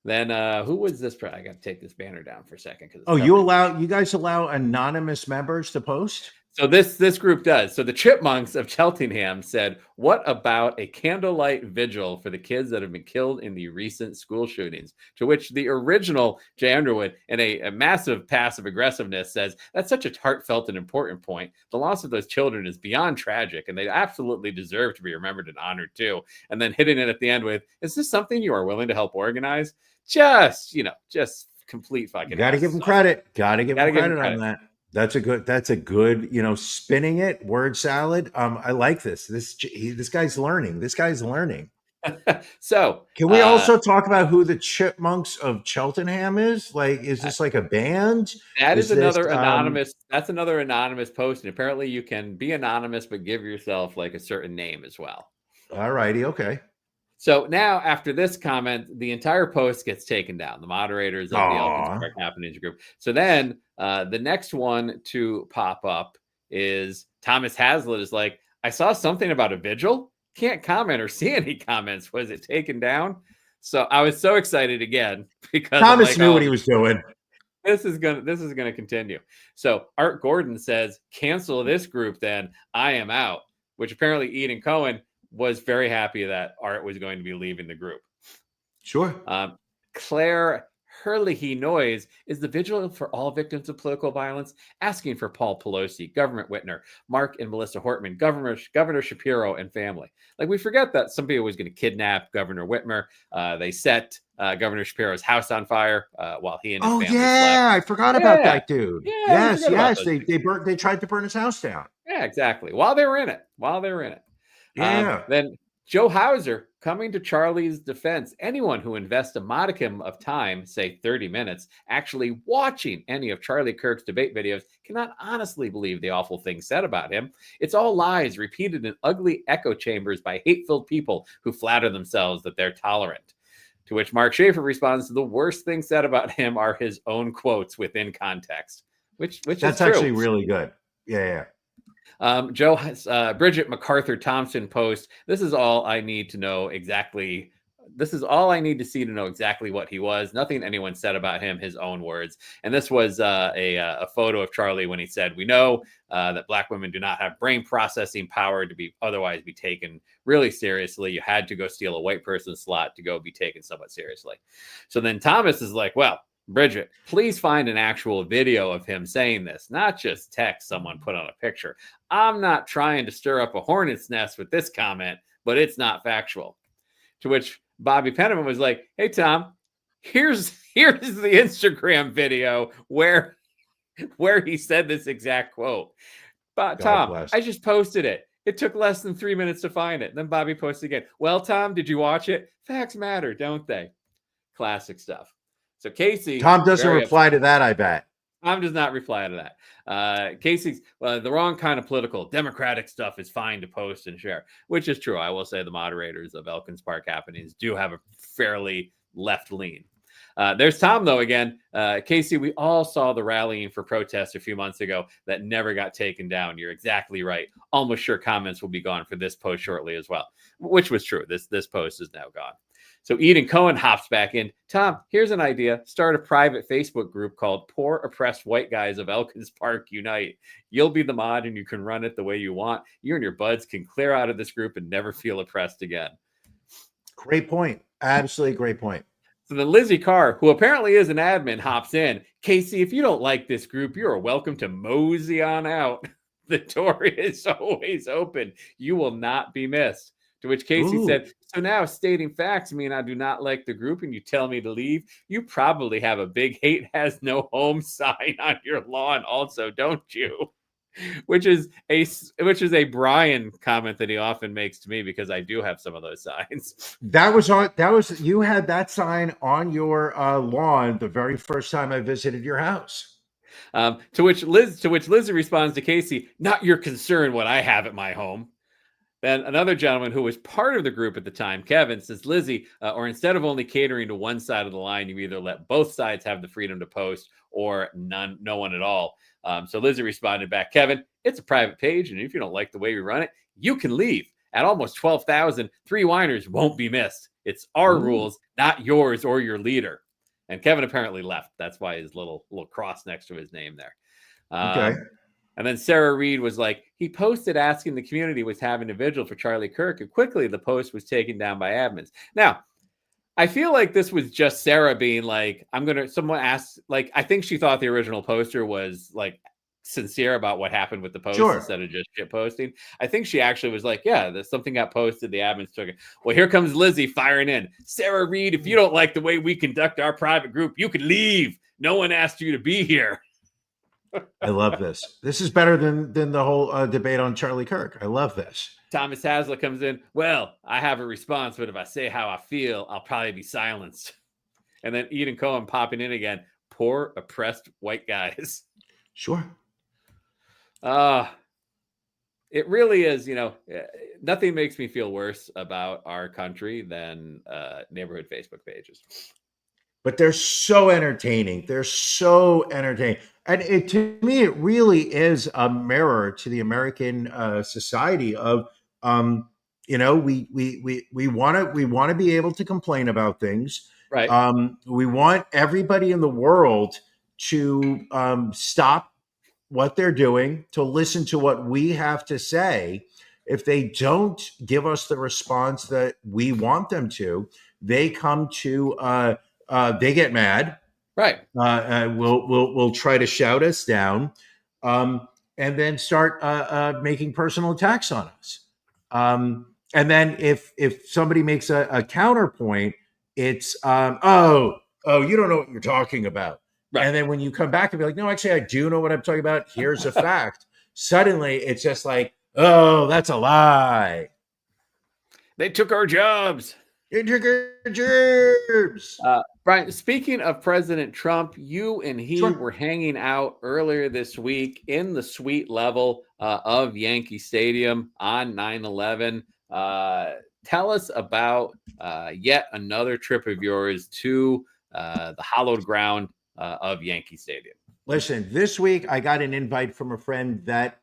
Then who was this? I got to take this banner down for a second. You guys allow anonymous members to post? So this group does. So the Chipmunks of Cheltenham said, what about a candlelight vigil for the kids that have been killed in the recent school shootings? To which the original Jay Underwood, in a massive passive aggressiveness, says, that's such a heartfelt and important point. The loss of those children is beyond tragic, and they absolutely deserve to be remembered and honored too. And then hitting it at the end with, is this something you are willing to help organize? Just complete fucking. Got to give him credit. Got to give him credit on that. That's a good, spinning it word salad. I like this. This guy's learning. So can we also talk about who the Chipmunks of Cheltenham is? Like, is this like a band? That is another anonymous. That's another anonymous post. And apparently you can be anonymous, but give yourself like a certain name as well. All righty. Okay. So now, after this comment, the entire post gets taken down. The moderators of the Elkins Park Happenings group. So then the next one to pop up is Thomas Hazlitt is like, I saw something about a vigil. Can't comment or see any comments. Was it taken down? So I was so excited again because Thomas knew what he was doing. This is gonna continue. So Art Gordon says, cancel this group then. I am out. Which apparently Eden Cohen was very happy that Art was going to be leaving the group. Sure. Claire Hurley Noyes is the vigil for all victims of political violence, asking for Paul Pelosi, Governor Whitner, Mark and Melissa Hortman, Governor Shapiro, and family. Like, we forget that somebody was going to kidnap Governor Whitmer. They set Governor Shapiro's house on fire while he and his family slept. I forgot about that dude. Yeah, yes. They tried to burn his house down. Yeah, exactly. While they were in it. Yeah. Then Joe Hauser coming to Charlie's defense. Anyone who invests a modicum of time, say 30 minutes, actually watching any of Charlie Kirk's debate videos cannot honestly believe the awful things said about him. It's all lies repeated in ugly echo chambers by hate-filled people who flatter themselves that they're tolerant. To which Mark Schaefer responds, the worst things said about him are his own quotes within context, which that's is true. Actually really good. Yeah. Bridget MacArthur Thompson post, this is all I need to know exactly this is all I need to see to know exactly what he was. Nothing anyone said about him, his own words. And this was a photo of Charlie when he said, "We know that Black women do not have brain processing power to be otherwise be taken really seriously. You had to go steal a white person's slot to go be taken somewhat seriously." So then Thomas is like, "Well, Bridget, please find an actual video of him saying this, not just text someone put on a picture. I'm not trying to stir up a hornet's nest with this comment, but it's not factual." To which Bobby Penniman was like, "Hey, Tom, here's the Instagram video where he said this exact quote. But Tom, bless. I just posted it. It took less than 3 minutes to find it." Then Bobby posted again. "Well, Tom, did you watch it? Facts matter, don't they?" Classic stuff. So Casey, Tom doesn't reply to that, I bet. Tom does not reply to that. Casey's the wrong kind of political. Democratic stuff is fine to post and share, which is true. I will say the moderators of Elkins Park Happenings do have a fairly left lean. There's Tom, though, again. Casey, we all saw the rallying for protests a few months ago that never got taken down. You're exactly right. Almost sure comments will be gone for this post shortly as well, which was true. This post is now gone. So Eden Cohen hops back in. "Tom, here's an idea. Start a private Facebook group called Poor Oppressed White Guys of Elkins Park Unite. You'll be the mod and you can run it the way you want. You and your buds can clear out of this group and never feel oppressed again." Great point. Absolutely great point. So then Lizzie Carr, who apparently is an admin, hops in. "Casey, if you don't like this group, you are welcome to mosey on out. The door is always open. You will not be missed." To which Casey said, "So now stating facts mean I do not like the group and you tell me to leave? You probably have a big hate has no home sign on your lawn also, don't you?" Which is a Brian comment that he often makes to me because I do have some of those signs. You had that sign on your lawn the very first time I visited your house. To which Lizzie responds to Casey, "Not your concern what I have at my home." Then another gentleman who was part of the group at the time, Kevin, says, "Lizzie, or instead of only catering to one side of the line, you either let both sides have the freedom to post or no one at all." So Lizzie responded back, "Kevin, it's a private page, and if you don't like the way we run it, you can leave. At almost 12,000, 3 whiners won't be missed. It's our rules, not yours or your leader." And Kevin apparently left. That's why his little cross next to his name there. Okay. And then Sarah Reed was like, "He posted asking the community was having a vigil for Charlie Kirk, and quickly the post was taken down by admins." Now, I feel like this was just Sarah being like, someone asked, like, I think she thought the original poster was like sincere about what happened with the post instead of just shit posting. I think she actually was like, "Yeah, something got posted. The admins took it." Well, here comes Lizzie firing in. "Sarah Reed, if you don't like the way we conduct our private group, you can leave. No one asked you to be here." I love this. This is better than the whole debate on Charlie Kirk. I love this. Thomas Hasler comes in. "Well, I have a response, but if I say how I feel, I'll probably be silenced." And then Eden Cohen popping in again. "Poor oppressed white guys." Sure. It really is, nothing makes me feel worse about our country than neighborhood Facebook pages. But they're so entertaining. And to me, it really is a mirror to the American society of, we want to be able to complain about things. Right. We want everybody in the world to stop what they're doing, to listen to what we have to say. If they don't give us the response that we want them to, they come to they get mad, right? Will try to shout us down, and then start making personal attacks on us. And then if somebody makes a counterpoint, it's you don't know what you're talking about. Right. And then when you come back and be like, "No, actually, I do know what I'm talking about. Here's a fact." Suddenly, it's just like, "Oh, that's a lie. They took our jobs." Brian, speaking of President Trump, you and he were hanging out earlier this week in the suite level of Yankee Stadium on 9/11. Tell us about yet another trip of yours to the hallowed ground of Yankee Stadium. Listen, this week I got an invite from a friend that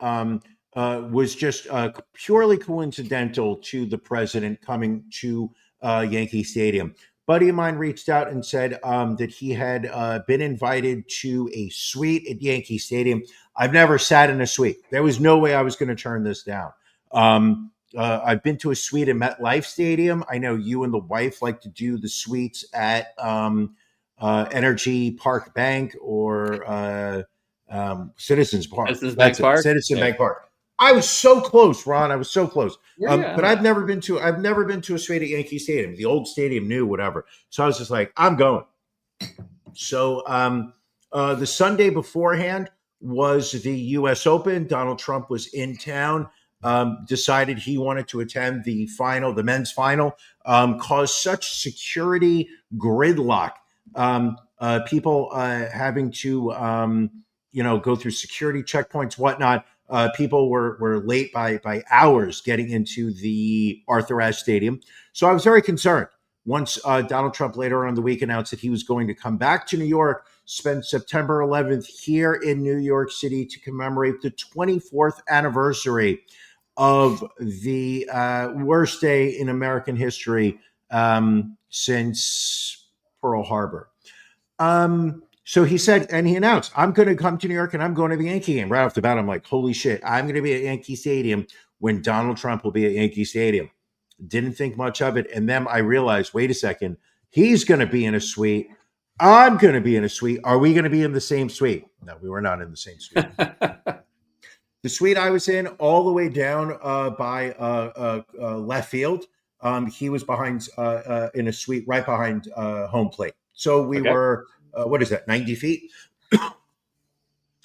was just purely coincidental to the president coming to Yankee Stadium. Buddy of mine reached out and said that he had been invited to a suite at Yankee Stadium. I've never sat in a suite. There was no way I was going to turn this down. I've been to a suite at MetLife Stadium. I know you and the wife like to do the suites at Energy Park Bank or Citizens Park. Citizens Bank Park? Citizen Bank Park. I was so close, Ron. I was so close. Yeah, but I've never been to a suite at Yankee Stadium. The old stadium, new, whatever. So I was just like, I'm going. So the Sunday beforehand was the U.S. Open. Donald Trump was in town. Decided he wanted to attend the men's final. Caused such security gridlock. People having to go through security checkpoints, whatnot. People were late by hours getting into the Arthur Ashe Stadium. So I was very concerned. Once Donald Trump later on in the week announced that he was going to come back to New York, spend September 11th here in New York City to commemorate the 24th anniversary of the worst day in American history since Pearl Harbor. So he said, and he announced, I'm going to come to New York and I'm going to the Yankee game. Right off the bat, I'm like, holy shit, I'm going to be at Yankee Stadium when Donald Trump will be at Yankee Stadium. Didn't think much of it. And then I realized, wait a second, he's going to be in a suite. I'm going to be in a suite. Are we going to be in the same suite? No, we were not in the same suite. The suite I was in all the way down by left field. He was behind in a suite right behind home plate. So we were... what is that, 90 feet?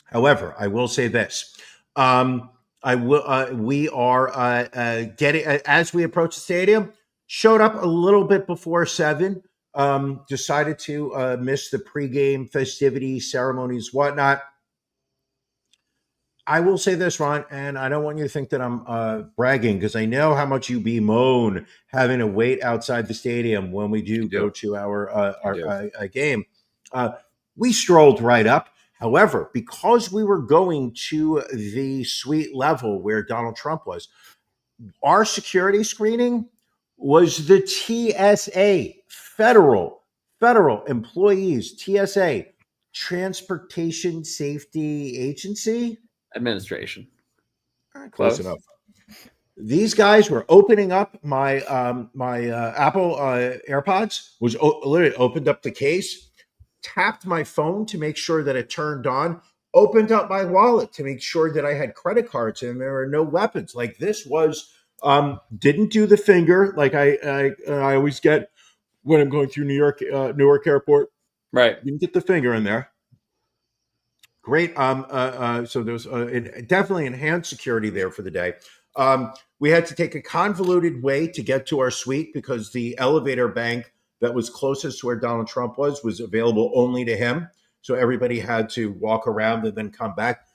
However, I will say this. We are getting, as we approach the stadium, showed up a little bit before 7, decided to miss the pregame festivities, ceremonies, whatnot. I will say this, Ron, and I don't want you to think that I'm bragging because I know how much you bemoan having to wait outside the stadium when we do go to our game. We strolled right up. However, because we were going to the suite level where Donald Trump was, our security screening was the TSA, federal employees, TSA, Transportation Safety Agency? Administration. Close enough. These guys were opening up my Apple AirPods, literally opened up the case, tapped my phone to make sure that it turned on, opened up my wallet to make sure that I had credit cards and there were no weapons. Like this was, didn't do the finger like I always get when I'm going through Newark Airport. Right. Didn't get the finger in there. Great. So there's definitely enhanced security there for the day. We had to take a convoluted way to get to our suite because the elevator bank that was closest to where Donald Trump was available only to him. So everybody had to walk around and then come back.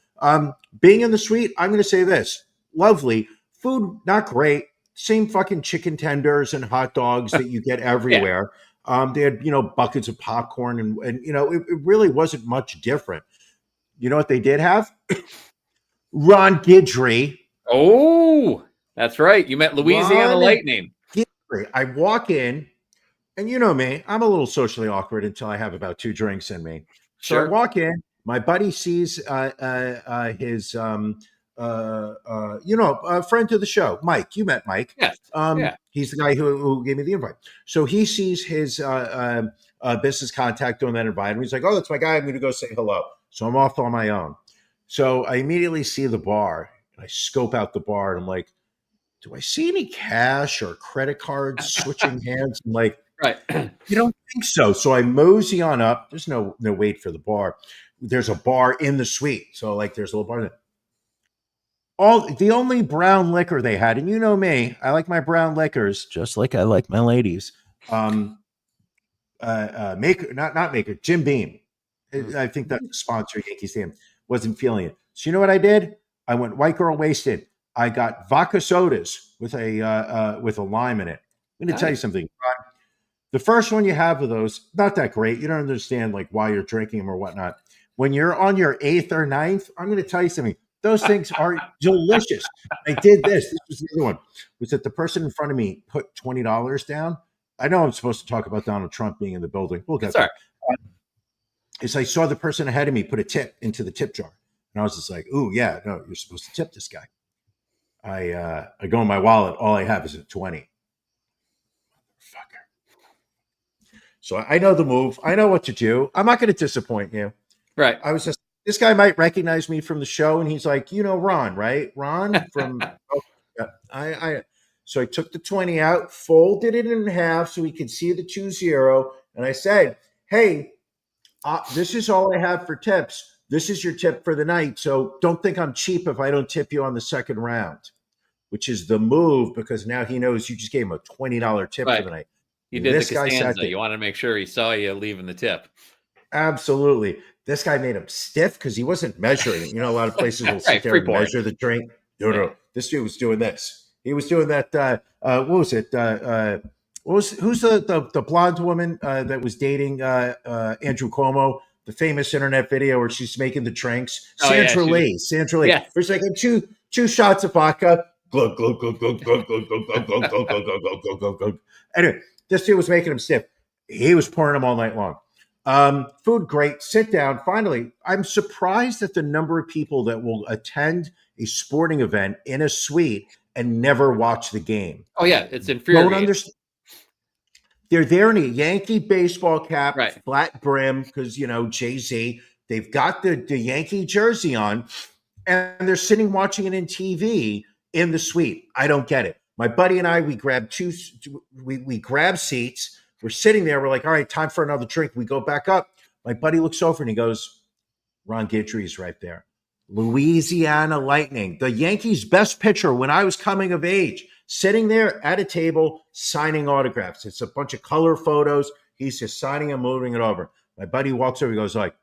Being in the suite, I'm going to say this. Lovely. Food, not great. Same fucking chicken tenders and hot dogs that you get everywhere. They had, buckets of popcorn and it really wasn't much different. You know what they did have? Ron Guidry. Oh, that's right. You met Louisiana Lightning. Guidry. I walk in. And you know me, I'm a little socially awkward until I have about 2 drinks in me. So I walk in, my buddy sees his, a friend to the show, Mike. You met Mike. Yes. He's the guy who gave me the invite. So he sees his business contact on that invite. And he's like, oh, that's my guy. I'm going to go say hello. So I'm off on my own. So I immediately see the bar. And I scope out the bar. And I'm like, do I see any cash or credit cards switching hands? I'm like, right. You don't think so? So I mosey on up. There's no wait for the bar. There's a bar in the suite. So like there's a little bar there. The only brown liquor they had, and you know me, I like my brown liquors just like I like my ladies. Jim Beam. I think that's the sponsor, Yankee Stadium. Wasn't feeling it. So you know what I did? I went white girl wasted. I got vodka sodas with a lime in it. I'm going to tell you something. The first one you have of those, not that great. You don't understand like why you're drinking them or whatnot. When you're on your 8th or 9th, I'm going to tell you something. Those things are delicious. I did this. This was the other one. Was that the person in front of me put $20 down? I know I'm supposed to talk about Donald Trump being in the building. We'll get Sorry. there. Is I saw the person ahead of me put a tip into the tip jar. And I was just like, ooh, yeah, no, you're supposed to tip this guy. I go in my wallet. All I have is a 20. Fucker. So I know the move. I know what to do. I'm not going to disappoint you. Right. I was just, this guy might recognize me from the show. And he's like, you know, Ron, right? Ron from, so I took the 20 out, folded it in half so he could see the 2-0. And I said, hey, this is all I have for tips. This is your tip for the night. So don't think I'm cheap if I don't tip you on the second round, which is the move because now he knows you just gave him a $20 tip for the night. You did this the Costanza. You want to make sure he saw you leaving the tip. Absolutely. This guy made him stiff because he wasn't measuring it. You know, a lot of places will sit there and measure the drink. No. This dude was doing this. He was doing that. What was it? Who's the blonde woman that was dating Andrew Cuomo? The famous internet video where she's making the drinks. Sandra Lee. Yeah. There's like two shots of vodka. Glug, glug, glug, glug, glug, glug, glug, glug, glug, glug, glug, glug, glug, glug, glug. Anyway, this dude was making him stiff. He was pouring them all night long. Food great. Sit down. Finally, I'm surprised at the number of people that will attend a sporting event in a suite and never watch the game. Oh yeah, it's infuriating. Don't understand. They're there in a Yankee baseball cap, flat brim, because, you know, Jay-Z. They've got the Yankee jersey on, and they're sitting watching it in TV in the suite. I don't get it. My buddy and I, we grabbed we grabbed seats. We're sitting there. We're like, all right, time for another drink. We go back up. My buddy looks over and he goes, Ron Guidry's right there. Louisiana Lightning, the Yankees' best pitcher when I was coming of age, sitting there at a table signing autographs. It's a bunch of color photos. He's just signing and moving it over. My buddy walks over. He goes like,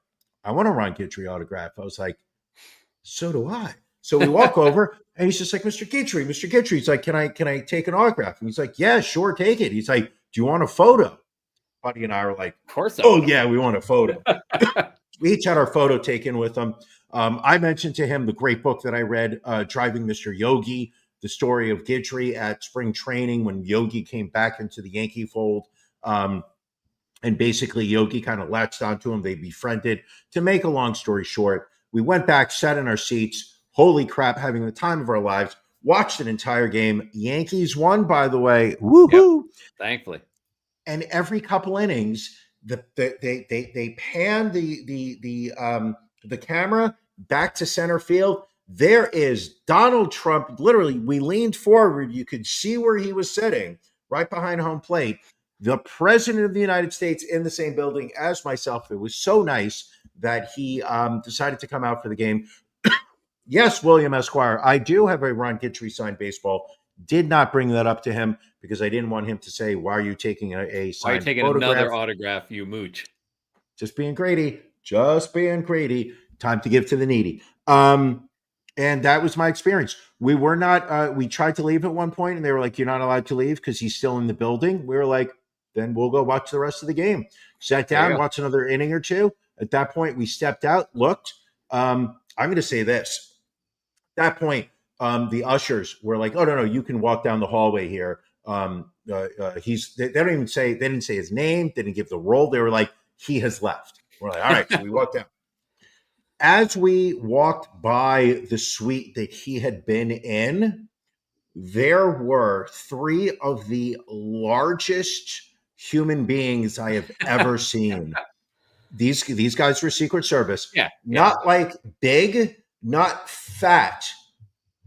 I want a Ron Guidry autograph. I was like, so do I. So we walk over and he's just like, Mr. Guidry. He's like, can I take an autograph? And he's like, yeah, sure, take it. He's like, do you want a photo? Buddy and I were like, of course. Oh yeah, we want a photo. We each had our photo taken with him. I mentioned to him the great book that I read, Driving Mr. Yogi, the story of Guidry at spring training when Yogi came back into the Yankee fold. And basically Yogi kind of latched onto him. They befriended. To make a long story short, we went back, sat in our seats. Holy crap, having the time of our lives. Watched an entire game. Yankees won, by the way. Woohoo! Yep, thankfully. And every couple innings, they pan the camera back to center field. There is Donald Trump. Literally, we leaned forward. You could see where he was sitting, right behind home plate. The president of the United States in the same building as myself. It was so nice that he decided to come out for the game. Yes, William Esquire, I do have a Ron Guidry signed baseball. Did not bring that up to him because I didn't want him to say, why are you taking a signed Why are you taking photograph? Another autograph, you mooch? Just being greedy. Time to give to the needy. And that was my experience. We were not, we tried to leave at one point and they were like, you're not allowed to leave because he's still in the building. We were like, then we'll go watch the rest of the game. Sat down, watched another inning or two. At that point, we stepped out, looked. I'm going to say this. At that point, the ushers were like, oh, no, you can walk down the hallway here. They didn't say his name, didn't give the role. They were like, he has left. We're like, all right, so we walked down. As we walked by the suite that he had been in, there were 3 of the largest human beings I have ever seen. These guys were Secret Service. Not like big, not fat,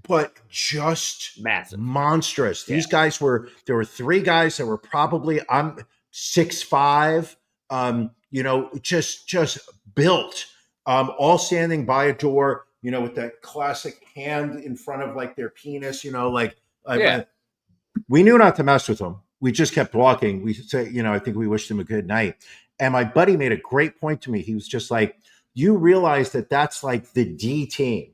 but just massive, monstrous. These guys there were 3 guys that were probably 6'5", just built, all standing by a door, with that classic hand in front of like their penis, we knew not to mess with them. We just kept walking. We say, I think we wished them a good night. And my buddy made a great point to me. He was just like, you realize that that's like the D team.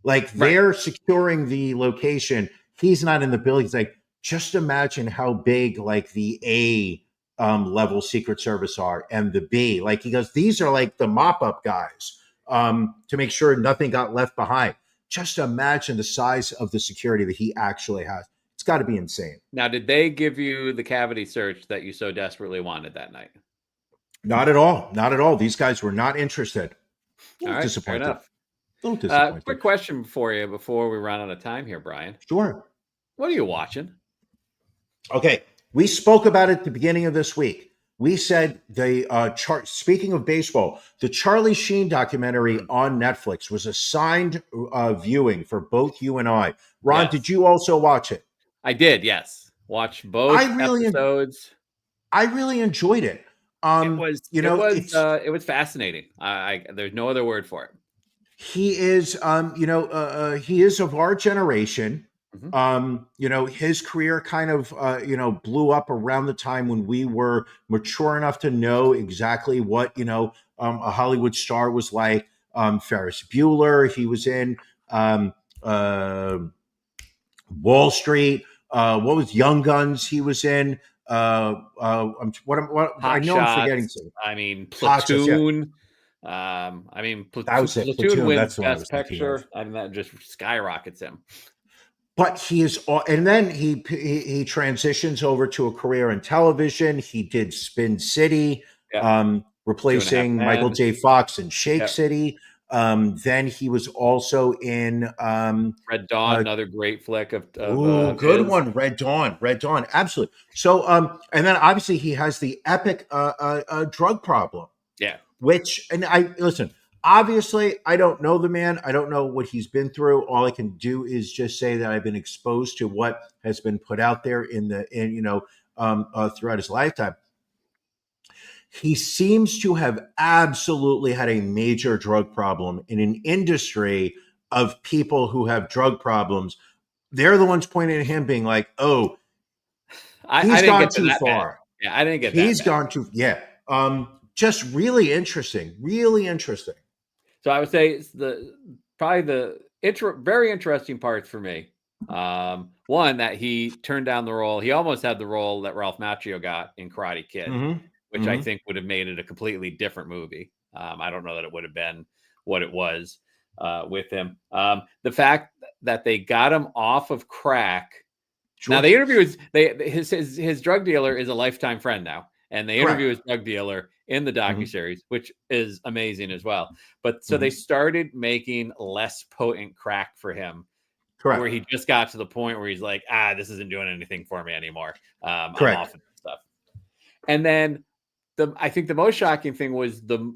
Like they're securing the location. He's not in the building. He's like, just imagine how big like the A level Secret Service are and the B. Like he goes, these are like the mop-up guys to make sure nothing got left behind. Just imagine the size of the security that he actually has. It's got to be insane. Now, did they give you the cavity search that you so desperately wanted that night? Not at all. Not at all. These guys were not interested. A All little right, disappointed. fair enough. A little disappointed. Quick question for you before we run out of time here, Brian. Sure. What are you watching? Okay. We spoke about it at the beginning of this week. We said the speaking of baseball, the Charlie Sheen documentary on Netflix was assigned viewing for both you and I. Ron, Yes. did you also watch it? I did, yes. Watch both episodes. I really enjoyed it. It was fascinating. There's no other word for it. He is, he is of our generation. His career kind of, blew up around the time when we were mature enough to know exactly what, a Hollywood star was like. Ferris Bueller, he was in Wall Street. What was Young Guns? He was in. I know I'm forgetting something. I mean, Platoon. Platoon wins Best Picture. I mean, that just skyrockets him. But he is, and then he transitions over to a career in television. He did Spin City, replacing Michael J. Fox in Shake City. Then he was also in Red Dawn, another great flick of good one, Red Dawn, absolutely. So, and then obviously he has the epic drug problem. Yeah. Obviously, I don't know the man. I don't know what he's been through. All I can do is just say that I've been exposed to what has been put out there throughout his lifetime. He seems to have absolutely had a major drug problem in an industry of people who have drug problems. They're the ones pointing at him being like, oh, he's gone too far. Yeah, I didn't get that. He's gone too, just really interesting. So I would say it's probably the very interesting parts for me. One, that he turned down the role. He almost had the role that Ralph Macchio got in Karate Kid, which I think would have made it a completely different movie. I don't know that it would have been what it was with him. The fact that they got him off of crack. Sure. Now the interview is his drug dealer is a lifetime friend now, and they interview his drug dealer in the docuseries, which is amazing as well. But so they started making less potent crack for him. Correct. Where he just got to the point where he's like, this isn't doing anything for me anymore. I'm off of this stuff. And then I think the most shocking thing was the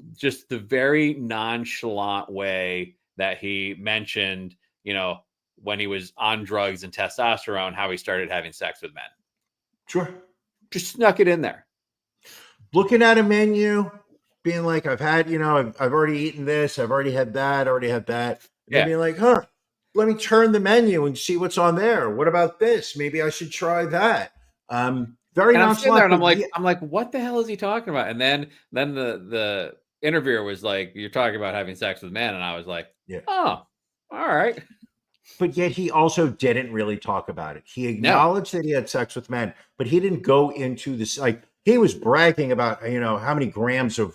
very nonchalant way that he mentioned, when he was on drugs and testosterone, how he started having sex with men. Sure. Just snuck it in there. Looking at a menu, being like, I've had, I've already eaten this. I've already had that. And being like, let me turn the menu and see what's on there. What about this? Maybe I should try that. Very nonchalant. And I'm like, what the hell is he talking about? And then the interviewer was like, you're talking about having sex with men. And I was like, oh, all right. But yet he also didn't really talk about it. He acknowledged that he had sex with men, but he didn't go into this. Like, he was bragging about, how many grams of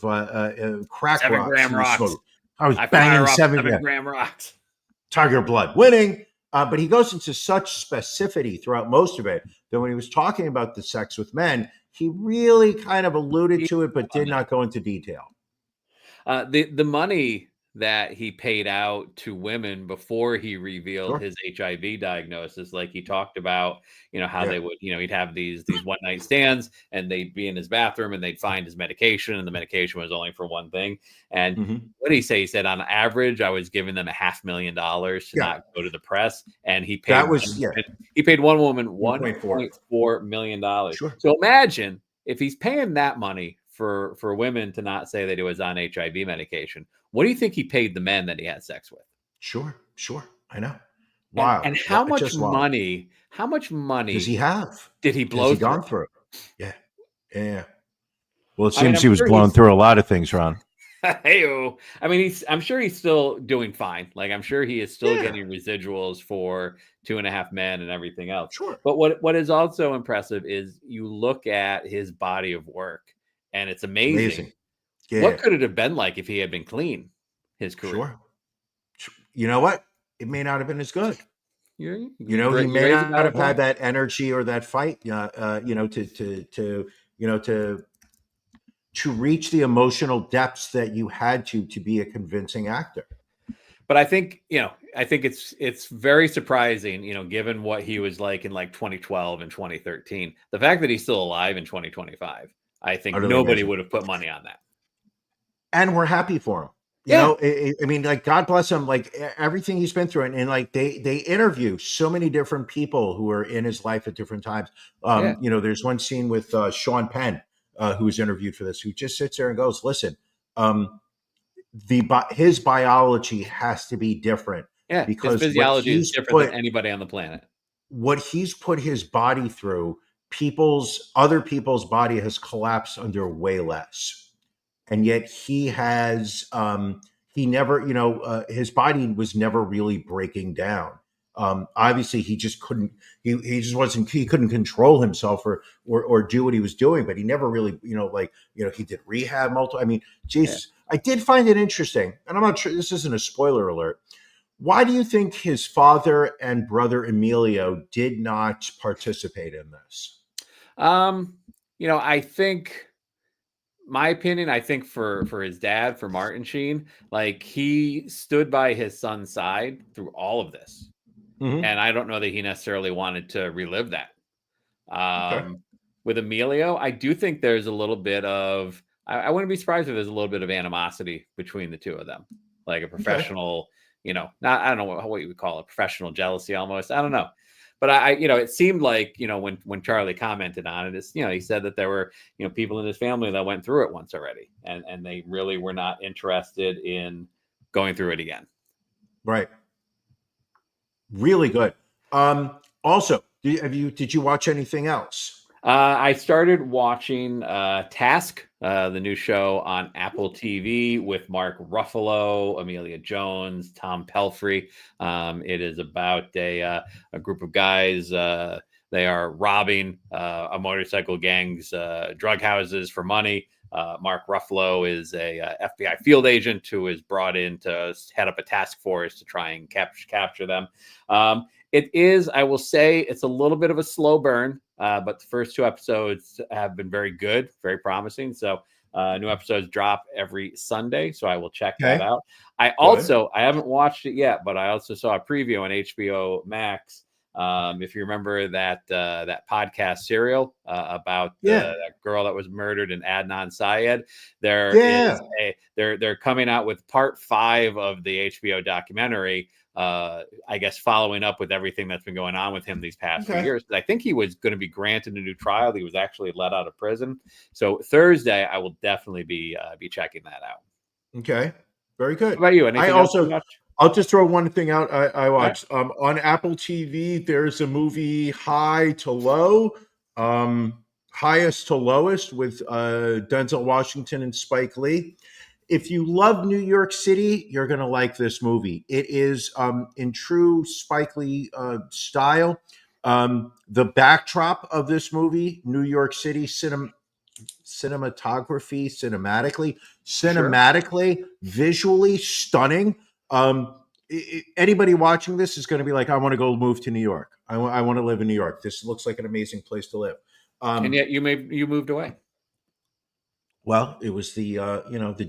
crack 7 gram rocks. I was banging 7 gram rocks. Tiger blood winning. But he goes into such specificity throughout most of it that when he was talking about the sex with men, he really kind of alluded to it, but did not go into detail. The money that he paid out to women before he revealed his HIV diagnosis, like he talked about, how they would, he'd have these one night stands and they'd be in his bathroom and they'd find his medication, and the medication was only for one thing. And what did he say? He said, on average, I was giving them $500,000 to not go to the press. And he paid he paid one woman $1.4 million. Sure. So imagine if he's paying that money for women to not say that he was on HIV medication. What do you think he paid the men that he had sex with? Sure. I know. Wow. And how much money does he have? Did he blow gone through? Yeah. Well, it seems he was blowing through a lot of things, Ron. Hey-o. I mean, I'm sure he's still doing fine. Like, I'm sure he is still getting residuals for 2.5 Men and everything else. Sure. But what is also impressive is you look at his body of work, and it's amazing. Yeah. What could it have been like if he had been clean, his career? Sure. You know what? It may not have been as good. You He may raise a not valid have had point. that energy or that fight, to reach the emotional depths that you had to be a convincing actor. But I think, it's very surprising, given what he was like in like 2012 and 2013. The fact that he's still alive in 2025, I think Utterly nobody amazing. would have put money on that. And we're happy for him. Yeah. I mean, like, God bless him, like everything he's been through. And like they interview so many different people who are in his life at different times. Yeah. There's one scene with Sean Penn, who was interviewed for this, who just sits there and goes, listen, his biology has to be different Yeah. His because physiology is different than anybody on the planet. what he's put his body through, other people's body has collapsed under way less. And yet he has, he never, his body was never really breaking down. Obviously he just couldn't, he just wasn't, he couldn't control himself or do what he was doing, but he never really, he did rehab I mean, Jesus, I did find it interesting, and I'm not sure, this isn't a spoiler alert. Why do you think his father and brother Emilio did not participate in this? I think, my opinion, I think for his dad, for Martin Sheen, like, he stood by his son's side through all of this. Mhm. And I don't know that he necessarily wanted to relive that. Okay. With Emilio, I do think there's a little bit of, I wouldn't be surprised if there's a little bit of animosity between the two of them, like a professional, not, I don't know what you would call it, professional jealousy almost. I don't know. But it seemed like, when Charlie commented on it, he said that there were, people in his family that went through it once already, and they really were not interested in going through it again. Right. Really good. Also, did you watch anything else? I started watching Task, the new show on Apple TV with Mark Ruffalo, Amelia Jones, Tom Pelphrey. It is about a group of guys. They are robbing a motorcycle gang's drug houses for money. Mark Ruffalo is a FBI field agent who is brought in to head up a task force to try and capture them. It is, I will say, it's a little bit of a slow burn, but the first 2 episodes have been very good, very promising. So new episodes drop every Sunday, so I will check that out. I haven't watched it yet, but I also saw a preview on HBO Max. If you remember that podcast Serial about that girl that was murdered in Adnan Syed, they're coming out with part 5 of the HBO documentary. I guess following up with everything that's been going on with him these past few years. I think he was going to be granted a new trial. He was actually let out of prison. So Thursday, I will definitely be checking that out. Okay, very good. What about you? Anything else you watched? I'll just throw one thing out. I watched on Apple TV. There's a movie, High to Low, Highest to Lowest, with Denzel Washington and Spike Lee. If you love New York City, you're going to like this movie. It is in true Spike Lee style. The backdrop of this movie, New York City, cinematically, visually stunning. Anybody watching this is going to be like, I want to go move to New York. I want to live in New York. This looks like an amazing place to live. And yet you moved away. Well, it was the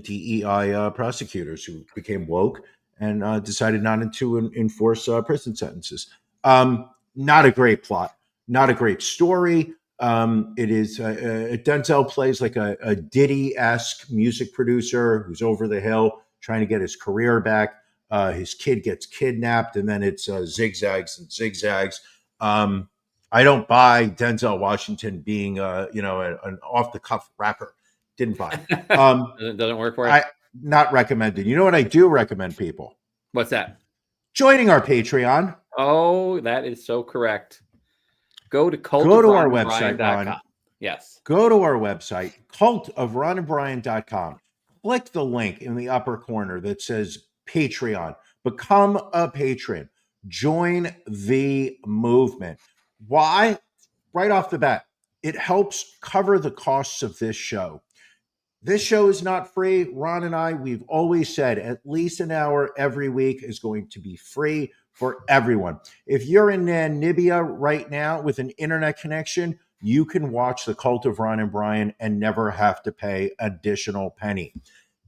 DEI prosecutors who became woke and decided not to enforce prison sentences. Not a great plot, not a great story. It is Denzel plays like a Diddy-esque music producer who's over the hill trying to get his career back. His kid gets kidnapped, and then it's zigzags and zigzags. I don't buy Denzel Washington being an off-the-cuff rapper. Didn't buy it. Doesn't work for you? Not recommended. You know what I do recommend people? What's that? Joining our Patreon. Oh, that is so correct. Go to our website, Ron. Yes. Go to our website, cultofronandbrian.com. Click the link in the upper corner that says Patreon. Become a patron. Join the movement. Why? Right off the bat, it helps cover the costs of this show. This show is not free. Ron and I, we've always said at least an hour every week is going to be free for everyone. If you're in Namibia right now with an internet connection, you can watch The Cult of Ron and Brian and never have to pay additional penny.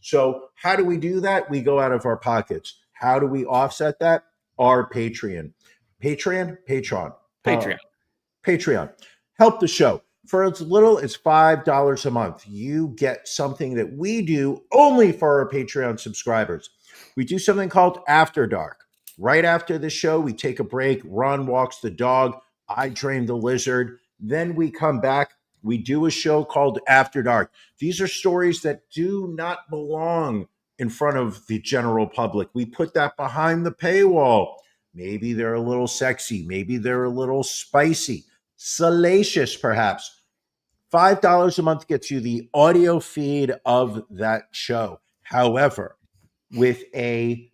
So how do we do that? We go out of our pockets. How do we offset that? Our Patreon. Patreon. Help the show. For as little as $5 a month, you get something that we do only for our Patreon subscribers. We do something called After Dark. Right after the show, we take a break. Ron walks the dog. I train the lizard. Then we come back. We do a show called After Dark. These are stories that do not belong in front of the general public. We put that behind the paywall. Maybe they're a little sexy. Maybe they're a little spicy. Salacious, perhaps. $5 a month gets you the audio feed of that show. However, with a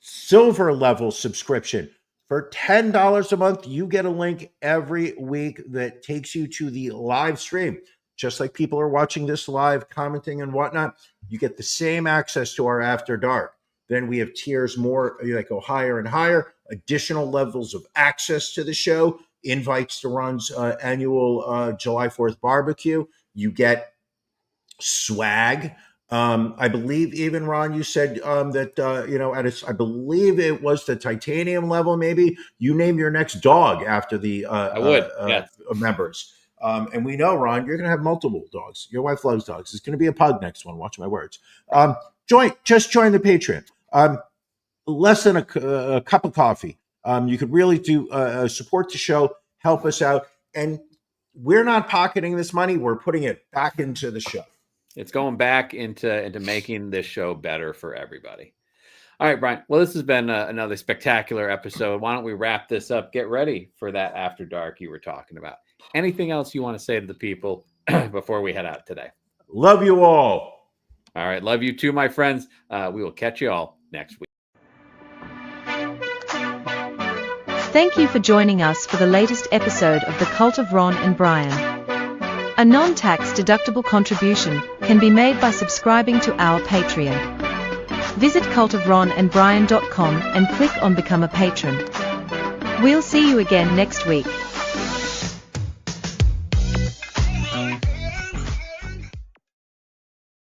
silver level subscription, for $10 a month, you get a link every week that takes you to the live stream. Just like people are watching this live, commenting and whatnot, you get the same access to our After Dark. Then we have tiers more that go higher and higher, additional levels of access to the show, invites to Ron's annual July 4th barbecue. You get swag. I believe even Ron, you said that I believe it was the titanium level. Maybe you name your next dog after the members. And we know, Ron, you're going to have multiple dogs. Your wife loves dogs. It's going to be a pug next one. Watch my words. Join the Patreon. Less than a cup of coffee. You could really do support the show, help us out. And we're not pocketing this money. We're putting it back into the show. It's going back into making this show better for everybody. All right, Brian. Well, this has been another spectacular episode. Why don't we wrap this up? Get ready for that After Dark you were talking about. Anything else you want to say to the people before we head out today? Love you all. All right. Love you too, my friends. We will catch you all next week. Thank you for joining us for the latest episode of The Cult of Ron and Brian. A non-tax deductible contribution can be made by subscribing to our Patreon. Visit cultofronandbrian.com and click on Become a Patron. We'll see you again next week.